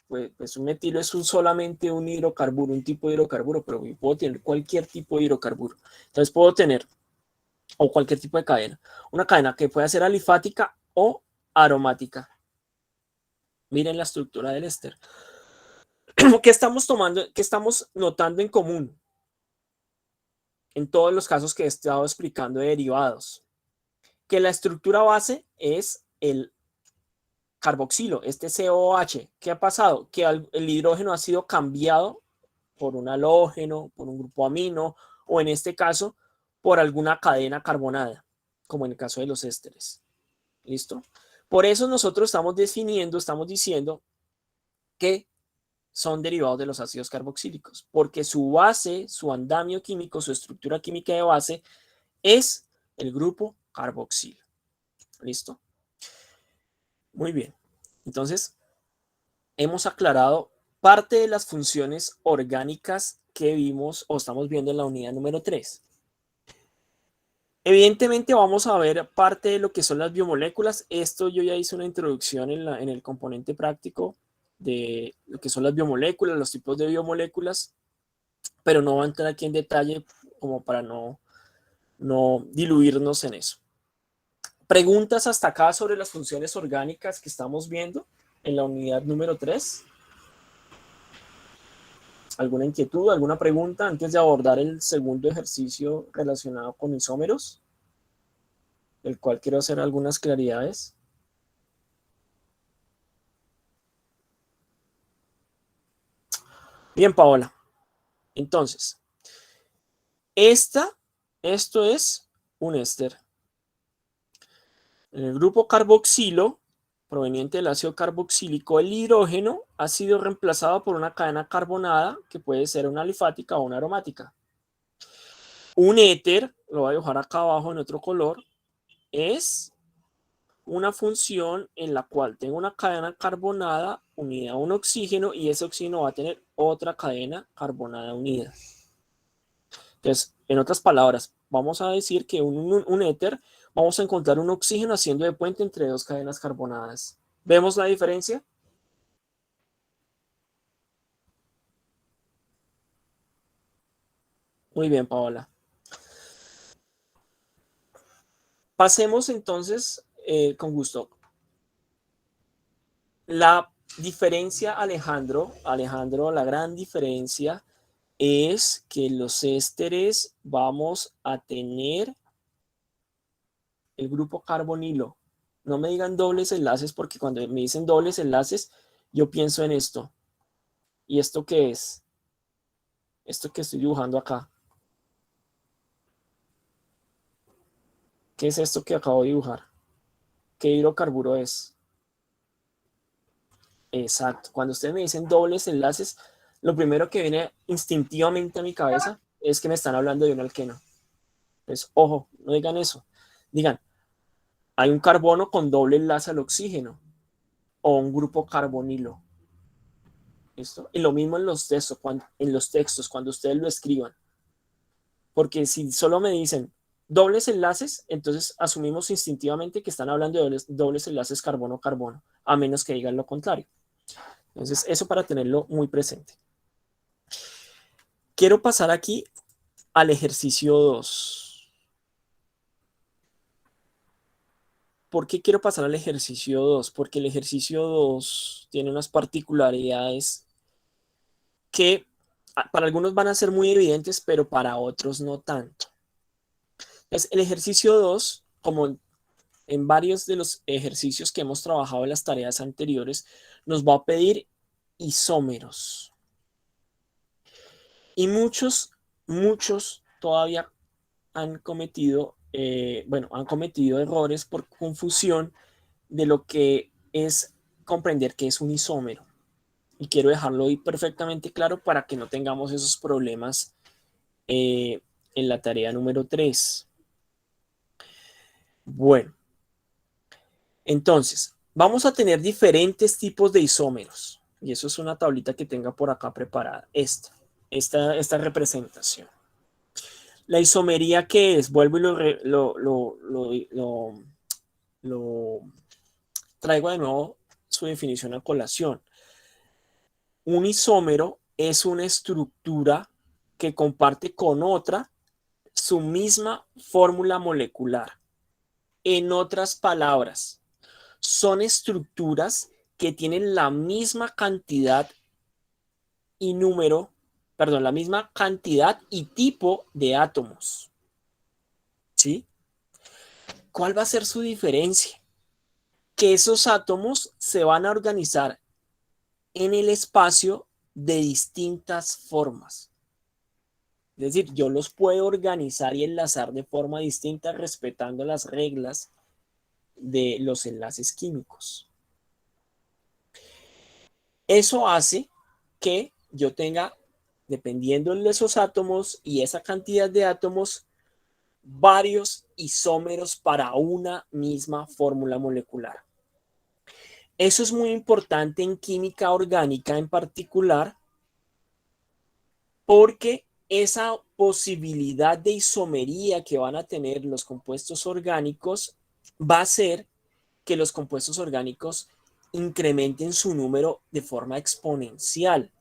Pues un metilo es solamente un hidrocarburo, un tipo de hidrocarburo, pero puedo tener cualquier tipo de hidrocarburo. Entonces puedo tener, o cualquier tipo de cadena, una cadena que pueda ser alifática o aromática. Miren la estructura del éster. ¿Qué estamos tomando, qué estamos notando en común en todos los casos que he estado explicando de derivados? Que la estructura base es el carboxilo, este COH. ¿Qué ha pasado? Que el hidrógeno ha sido cambiado por un halógeno, por un grupo amino, o en este caso, por alguna cadena carbonada, como en el caso de los ésteres. ¿Listo? Por eso nosotros estamos definiendo, estamos diciendo que son derivados de los ácidos carboxílicos, porque su base, su andamio químico, su estructura química de base es el grupo carboxilo. ¿Listo? Muy bien. Entonces, hemos aclarado parte de las funciones orgánicas que vimos o estamos viendo en la unidad número 3. Evidentemente vamos a ver parte de lo que son las biomoléculas. Esto yo ya hice una introducción en el componente práctico de lo que son las biomoléculas, los tipos de biomoléculas, pero no voy a entrar aquí en detalle como para no diluirnos en eso. ¿Preguntas hasta acá sobre las funciones orgánicas que estamos viendo en la unidad número 3? ¿Alguna inquietud, alguna pregunta antes de abordar el segundo ejercicio relacionado con isómeros, el cual quiero hacer algunas claridades? Bien, Paola. Entonces, esto es un éster. En el grupo carboxilo, proveniente del ácido carboxílico, el hidrógeno ha sido reemplazado por una cadena carbonada que puede ser una alifática o una aromática. Un éter, lo voy a dibujar acá abajo en otro color, es una función en la cual tengo una cadena carbonada unida a un oxígeno y ese oxígeno va a tener otra cadena carbonada unida. Entonces, en otras palabras, vamos a decir que un éter, vamos a encontrar un oxígeno haciendo de puente entre dos cadenas carbonadas. ¿Vemos la diferencia? Muy bien, Paola. Pasemos entonces, con gusto. La diferencia, Alejandro, la gran diferencia es que los ésteres vamos a tener el grupo carbonilo. No me digan dobles enlaces porque cuando me dicen dobles enlaces, yo pienso en esto. ¿Y esto qué es? Esto que estoy dibujando acá. ¿Qué es esto que acabo de dibujar? ¿Qué hidrocarburo es? Exacto. Cuando ustedes me dicen dobles enlaces, lo primero que viene instintivamente a mi cabeza es que me están hablando de un alqueno. Entonces, ojo, no digan eso. Digan, hay un carbono con doble enlace al oxígeno o un grupo carbonilo. ¿Listo? Y lo mismo en los textos, cuando ustedes lo escriban. Porque si solo me dicen dobles enlaces, entonces asumimos instintivamente que están hablando de dobles enlaces carbono-carbono, a menos que digan lo contrario. Entonces, eso para tenerlo muy presente. Quiero pasar aquí al ejercicio 2. ¿Por qué quiero pasar al ejercicio 2? Porque el ejercicio 2 tiene unas particularidades que para algunos van a ser muy evidentes, pero para otros no tanto. Entonces, el ejercicio 2, como en varios de los ejercicios que hemos trabajado en las tareas anteriores, nos va a pedir isómeros. Y muchos todavía han cometido, han cometido errores por confusión de lo que es comprender qué es un isómero. Y quiero dejarlo ahí perfectamente claro para que no tengamos esos problemas en la tarea número 3. Bueno, entonces, vamos a tener diferentes tipos de isómeros. Y eso es una tablita que tenga por acá preparada. Esta representación. La isomería, ¿qué es? Vuelvo y lo traigo de nuevo su definición a colación. Un isómero es una estructura que comparte con otra su misma fórmula molecular. En otras palabras, son estructuras que tienen la misma cantidad y la misma cantidad y tipo de átomos. ¿Sí? ¿Cuál va a ser su diferencia? Que esos átomos se van a organizar en el espacio de distintas formas. Es decir, yo los puedo organizar y enlazar de forma distinta respetando las reglas de los enlaces químicos. Eso hace que yo tenga, dependiendo de esos átomos y esa cantidad de átomos, varios isómeros para una misma fórmula molecular. Eso es muy importante en química orgánica en particular, porque esa posibilidad de isomería que van a tener los compuestos orgánicos va a hacer que los compuestos orgánicos incrementen su número de forma exponencial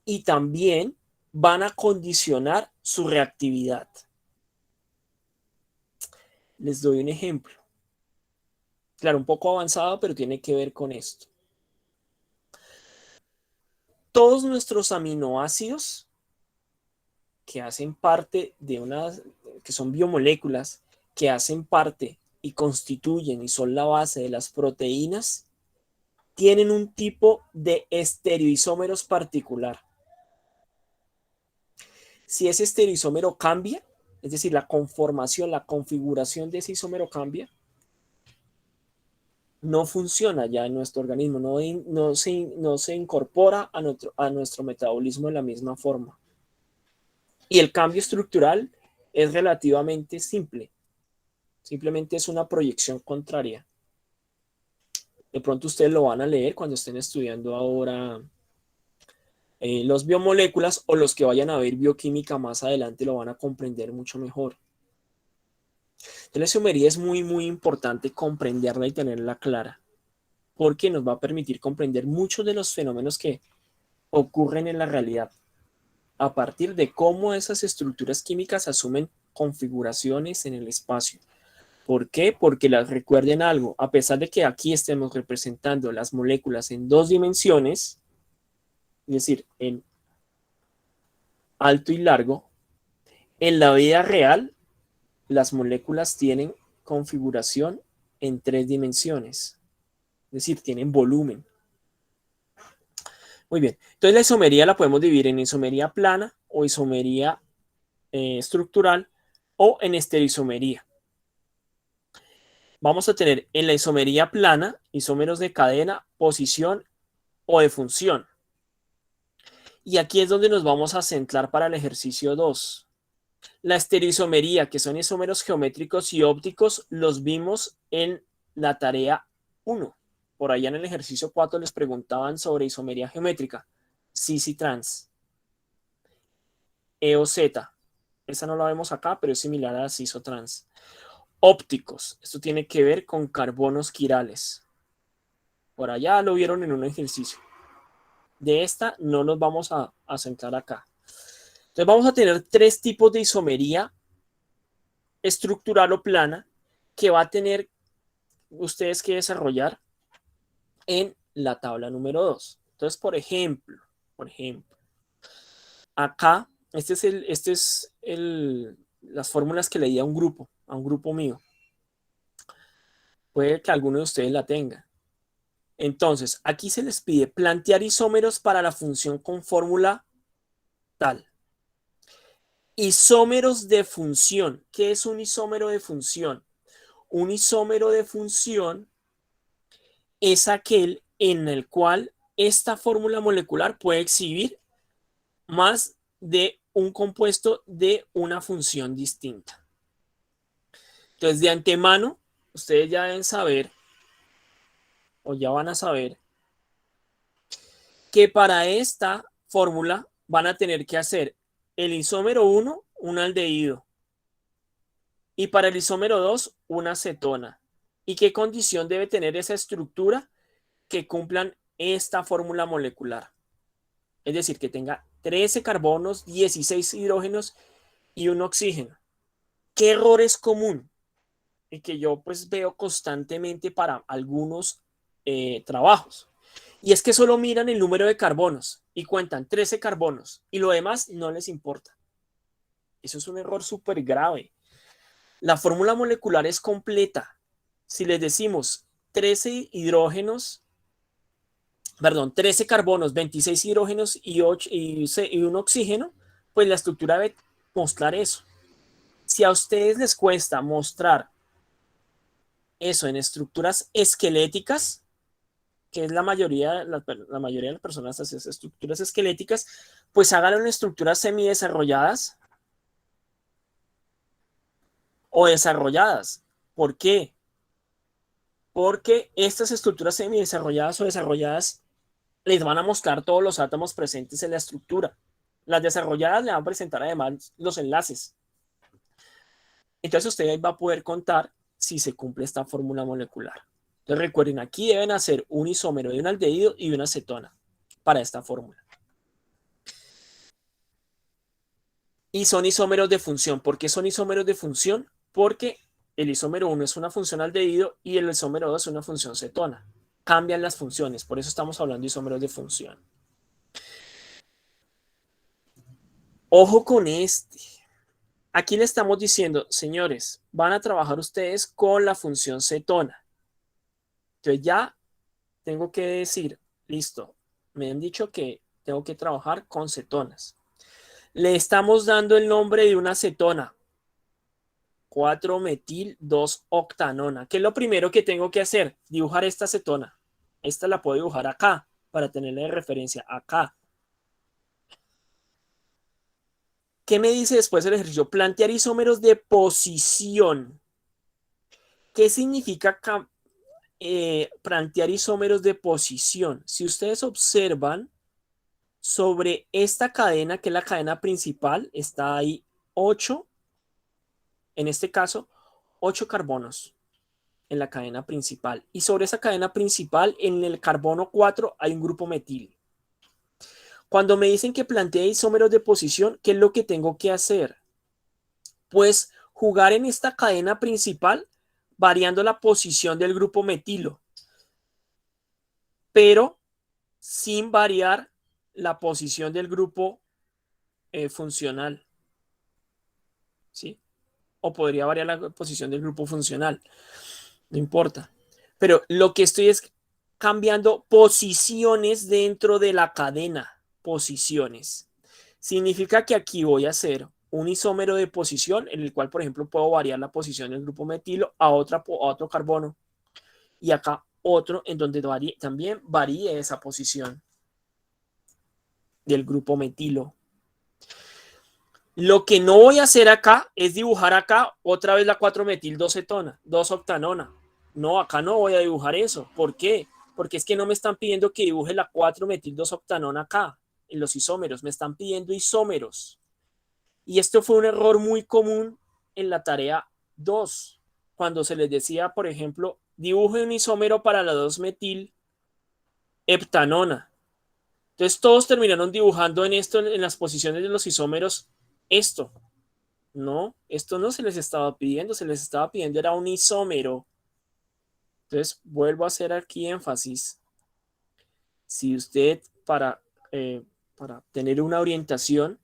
y también van a condicionar su reactividad. Les doy un ejemplo. Claro, un poco avanzado, pero tiene que ver con esto. Todos nuestros aminoácidos que hacen parte de que son biomoléculas, que hacen parte y constituyen y son la base de las proteínas, tienen un tipo de estereoisómeros particular. Si ese estereoisómero cambia, es decir, la conformación, la configuración de ese isómero cambia, no funciona ya en nuestro organismo, no se incorpora a nuestro metabolismo de la misma forma. Y el cambio estructural es relativamente simple. Simplemente es una proyección contraria. De pronto ustedes lo van a leer cuando estén estudiando ahora los biomoléculas, o los que vayan a ver bioquímica más adelante lo van a comprender mucho mejor. Entonces, la isomería es muy, muy importante comprenderla y tenerla clara, porque nos va a permitir comprender muchos de los fenómenos que ocurren en la realidad a partir de cómo esas estructuras químicas asumen configuraciones en el espacio. ¿Por qué? Porque recuerden algo, a pesar de que aquí estemos representando las moléculas en 2 dimensiones, es decir, en alto y largo, en la vida real las moléculas tienen configuración en 3 dimensiones, es decir, tienen volumen. Muy bien, entonces la isomería la podemos dividir en isomería plana o isomería estructural o en estereoisomería. Vamos a tener en la isomería plana isómeros de cadena, posición o de función. Y aquí es donde nos vamos a centrar para el ejercicio 2. La estereoisomería, que son isómeros geométricos y ópticos, los vimos en la tarea 1. Por allá en el ejercicio 4 les preguntaban sobre isomería geométrica, cis y trans. E o Z. Esa no la vemos acá, pero es similar a la cis o trans. Ópticos. Esto tiene que ver con carbonos quirales. Por allá lo vieron en un ejercicio. De esta no nos vamos a centrar acá. Entonces vamos a tener 3 tipos de isomería estructural o plana que va a tener ustedes que desarrollar en la tabla número 2. Entonces, por ejemplo, acá, las fórmulas que le di a un grupo mío. Puede que alguno de ustedes la tenga. Entonces, aquí se les pide plantear isómeros para la función con fórmula tal. Isómeros de función. ¿Qué es un isómero de función? Un isómero de función es aquel en el cual esta fórmula molecular puede exhibir más de un compuesto de una función distinta. Entonces, de antemano, ustedes ya deben saber, o ya van a saber, que para esta fórmula van a tener que hacer el isómero 1, un aldehído, y para el isómero 2, una cetona. ¿Y qué condición debe tener esa estructura? Que cumplan esta fórmula molecular. Es decir, que tenga 13 carbonos, 16 hidrógenos y un oxígeno. ¿Qué error es común? Y que yo pues veo constantemente para algunos trabajos. Y es que solo miran el número de carbonos y cuentan 13 carbonos y lo demás no les importa. Eso es un error súper grave. La fórmula molecular es completa. Si les decimos 13 hidrógenos perdón, 13 carbonos, 26 hidrógenos y un oxígeno, pues la estructura debe mostrar eso. Si a ustedes les cuesta mostrar eso en estructuras esqueléticas, que es la mayoría de las personas hacen estructuras esqueléticas, pues háganlo en estructuras semidesarrolladas o desarrolladas. ¿Por qué? Porque estas estructuras semidesarrolladas o desarrolladas les van a mostrar todos los átomos presentes en la estructura. Las desarrolladas le van a presentar además los enlaces. Entonces usted va a poder contar si se cumple esta fórmula molecular. Entonces recuerden, aquí deben hacer un isómero de un aldehído y una acetona para esta fórmula. Y son isómeros de función. ¿Por qué son isómeros de función? Porque el isómero 1 es una función aldehído y el isómero 2 es una función cetona. Cambian las funciones, por eso estamos hablando de isómeros de función. Ojo con este. Aquí le estamos diciendo, señores, van a trabajar ustedes con la función cetona. Entonces ya tengo que decir, listo, me han dicho que tengo que trabajar con cetonas. Le estamos dando el nombre de una cetona, 4-metil-2-octanona. ¿Qué es lo primero que tengo que hacer? Dibujar esta cetona. Esta la puedo dibujar acá, para tenerla de referencia, acá. ¿Qué me dice después el ejercicio? Plantear isómeros de posición. ¿Qué significa plantear isómeros de posición? Si ustedes observan, sobre esta cadena, que es la cadena principal, está ahí 8, en este caso, 8 carbonos en la cadena principal. Y sobre esa cadena principal, en el carbono 4, hay un grupo metil. Cuando me dicen que plantee isómeros de posición, ¿qué es lo que tengo que hacer? Pues jugar en esta cadena principal, variando la posición del grupo metilo, pero sin variar la posición del grupo funcional. ¿Sí? O podría variar la posición del grupo funcional. No importa. Pero lo que estoy es cambiando posiciones dentro de la cadena. Posiciones. Significa que aquí voy a hacer un isómero de posición en el cual, por ejemplo, puedo variar la posición del grupo metilo a otro carbono. Y acá otro en donde también varíe esa posición del grupo metilo. Lo que no voy a hacer acá es dibujar acá otra vez la 4-metil-2-cetona, 2-octanona. No, acá no voy a dibujar eso. ¿Por qué? Porque es que no me están pidiendo que dibuje la 4-metil-2-octanona acá, en los isómeros. Me están pidiendo isómeros. Y esto fue un error muy común en la tarea 2, cuando se les decía, por ejemplo, dibuje un isómero para la 2-metil-heptanona. Entonces todos terminaron dibujando en esto, en las posiciones de los isómeros, esto. No, esto no se les estaba pidiendo, se les estaba pidiendo era un isómero. Entonces vuelvo a hacer aquí énfasis. Si usted para tener una orientación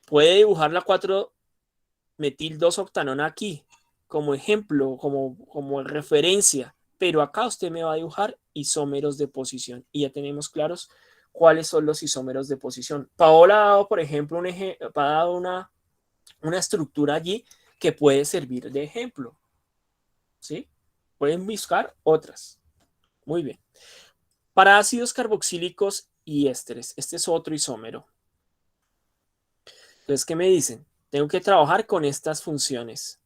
puede dibujar la 4-metil-2-octanona aquí como ejemplo, como referencia, pero acá usted me va a dibujar isómeros de posición y ya tenemos claros cuáles son los isómeros de posición. Paola ha dado, por ejemplo, ha dado una estructura allí que puede servir de ejemplo. ¿Sí? Pueden buscar otras. Muy bien. Para ácidos carboxílicos y ésteres, este es otro isómero. Entonces, ¿qué me dicen? Tengo que trabajar con estas funciones.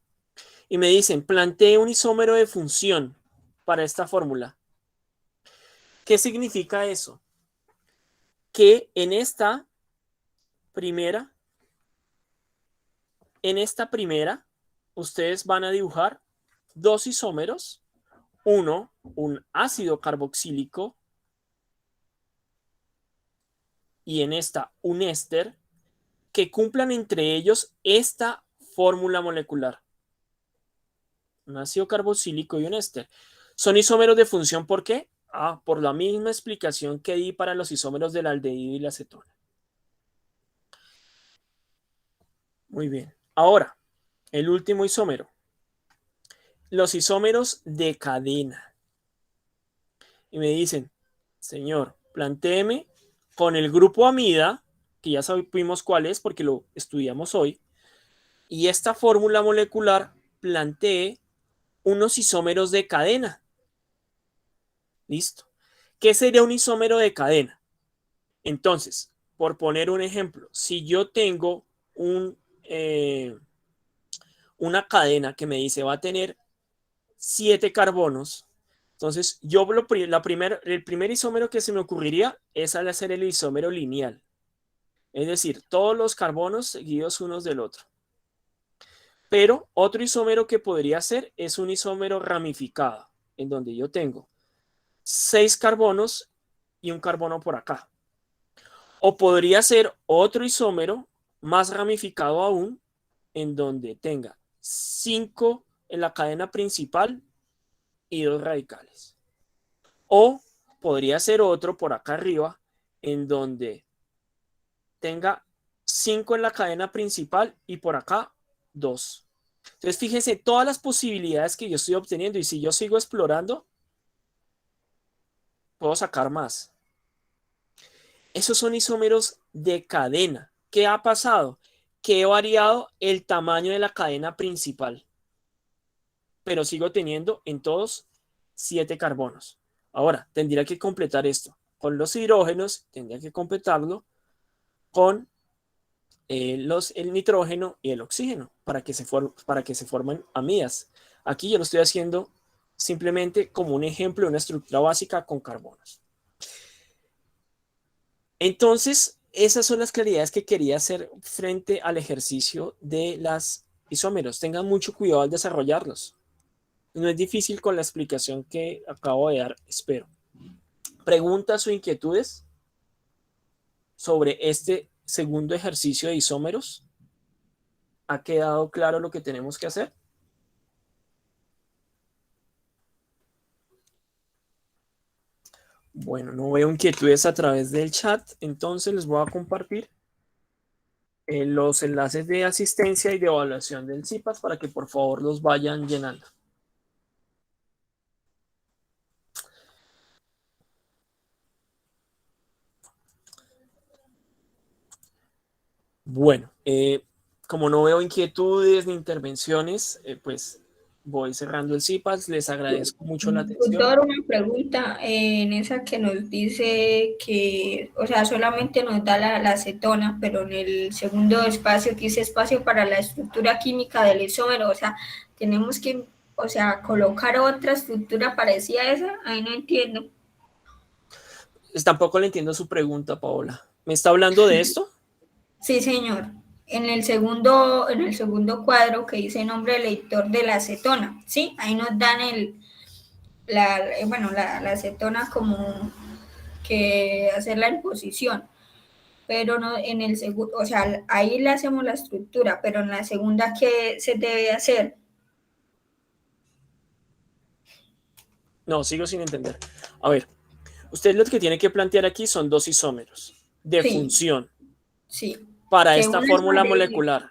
Y me dicen, plantee un isómero de función para esta fórmula. ¿Qué significa eso? Que primera, en esta primera, ustedes van a dibujar dos isómeros. Uno, un ácido carboxílico, y en esta, un éster, que cumplan entre ellos esta fórmula molecular. Un ácido carboxílico y un éster. Son isómeros de función, ¿por qué? Por la misma explicación que di para los isómeros del aldehído y la acetona. Muy bien. Ahora, el último isómero. Los isómeros de cadena. Y me dicen, Señor, plantéeme con el grupo amida, que ya sabemos cuál es porque lo estudiamos hoy, y esta fórmula molecular plantee unos isómeros de cadena. Listo. ¿Qué sería un isómero de cadena? Entonces, por poner un ejemplo, si yo tengo una cadena que me dice va a tener 7 carbonos, entonces yo el primer isómero que se me ocurriría es al hacer el isómero lineal, es decir, todos los carbonos seguidos unos del otro. Pero otro isómero que podría ser es un isómero ramificado, en donde yo tengo 6 carbonos y un carbono por acá. O podría ser otro isómero más ramificado aún, en donde tenga 5 en la cadena principal y 2 radicales. O podría ser otro por acá arriba, en donde tenga 5 en la cadena principal y por acá 2. Entonces, fíjense todas las posibilidades que yo estoy obteniendo y si yo sigo explorando, puedo sacar más. Esos son isómeros de cadena. ¿Qué ha pasado? Que he variado el tamaño de la cadena principal, pero sigo teniendo en todos 7 carbonos. Ahora, tendría que completar esto con los hidrógenos, tendría que completarlo con el nitrógeno y el oxígeno para que se formen amidas. Aquí yo lo estoy haciendo simplemente como un ejemplo de una estructura básica con carbonos. Entonces, esas son las claridades que quería hacer frente al ejercicio de las isómeros. Tengan mucho cuidado al desarrollarlos. No es difícil con la explicación que acabo de dar, espero. Preguntas o inquietudes sobre este segundo ejercicio de isómeros. ¿Ha quedado claro lo que tenemos que hacer? Bueno, no veo inquietudes a través del chat, entonces les voy a compartir los enlaces de asistencia y de evaluación del CIPAS para que por favor los vayan llenando. Bueno, como no veo inquietudes ni intervenciones, pues voy cerrando el CIPAS. Les agradezco mucho la atención. Doctor, una pregunta en esa que nos dice que, o sea, solamente nos da la acetona, pero en el segundo espacio que dice espacio para la estructura química del isómero, o sea, tenemos que, o sea, colocar otra estructura parecida a esa, ahí no entiendo. Tampoco le entiendo su pregunta, Paola. ¿Me está hablando de esto? Sí, señor. En el segundo cuadro que dice nombre del editor de la acetona, ¿sí? Ahí nos dan la acetona como que hacerla en posición, pero no en el segundo, o sea, ahí le hacemos la estructura, pero en la segunda, ¿qué se debe hacer? No, sigo sin entender. A ver, usted lo que tiene que plantear aquí son dos isómeros de Sí, función sí, para que esta una es fórmula aldehído, molecular.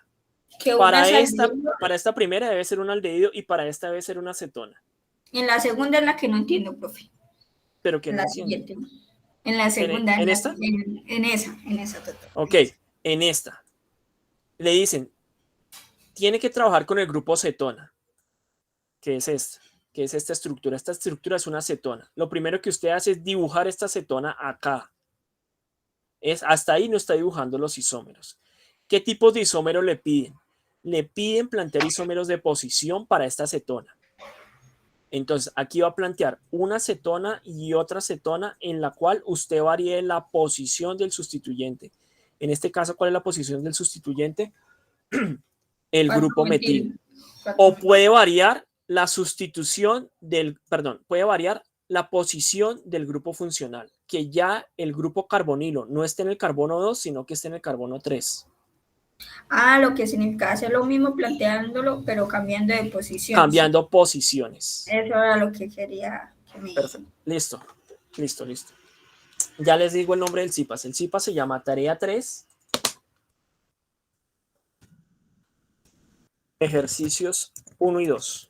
que una es aldehído, Para esta primera debe ser un aldehído y para esta debe ser una acetona. en la segunda es la que no entiendo, profe, Pero que en no la entiende. siguiente, en la segunda, ¿En esta? en esa, doctor, Ok, en esa. en esta. Le dicen, tiene que trabajar con el grupo cetona, que es esta, que es esta estructura. Esta estructura es una acetona. Lo primero que usted hace es dibujar esta acetona acá. Hasta ahí no está dibujando los isómeros. ¿Qué tipos de isómeros le piden? Le piden plantear isómeros de posición para esta acetona. Entonces, aquí va a plantear una acetona y otra acetona en la cual usted varíe la posición del sustituyente. En este caso, ¿cuál es la posición del sustituyente? El 4 grupo metil, metil. 4 O metil. puede variar la sustitución perdón, puede variar la posición del grupo funcional, que ya el grupo carbonilo no esté en el carbono 2, sino que esté en el carbono 3. Ah, lo que significa hacer lo mismo planteándolo, pero cambiando de posición, sí. Cambiando posiciones. Eso era lo que quería que me Perfecto. dijera. Listo. Listo, listo. Ya les digo el nombre del CIPAS. El CIPAS se llama Tarea 3, Ejercicios 1 y 2.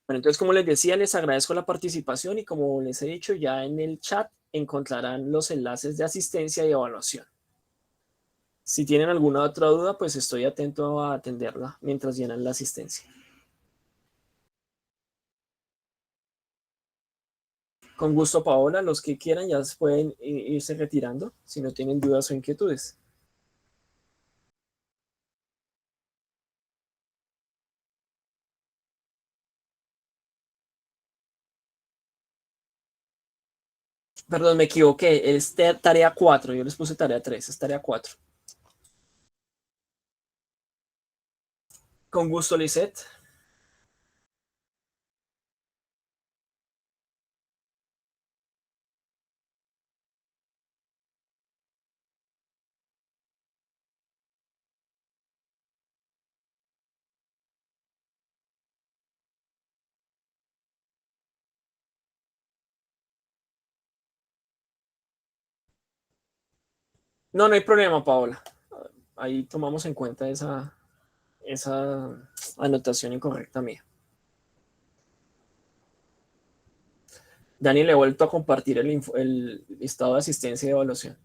Bueno, entonces, como les decía, les agradezco la participación y como les he dicho, ya en el chat encontrarán los enlaces de asistencia y evaluación. Si tienen alguna otra duda, pues estoy atento a atenderla mientras llenan la asistencia. Con gusto, Paola. Los que quieran ya pueden irse retirando si no tienen dudas o inquietudes. Perdón, me equivoqué. Es tarea 4. Yo les puse tarea 3. Es tarea 4. Con gusto, Lisette. No, no hay problema, Paola. Ahí tomamos en cuenta esa anotación incorrecta mía. Dani, le he vuelto a compartir el listado de asistencia y evaluación.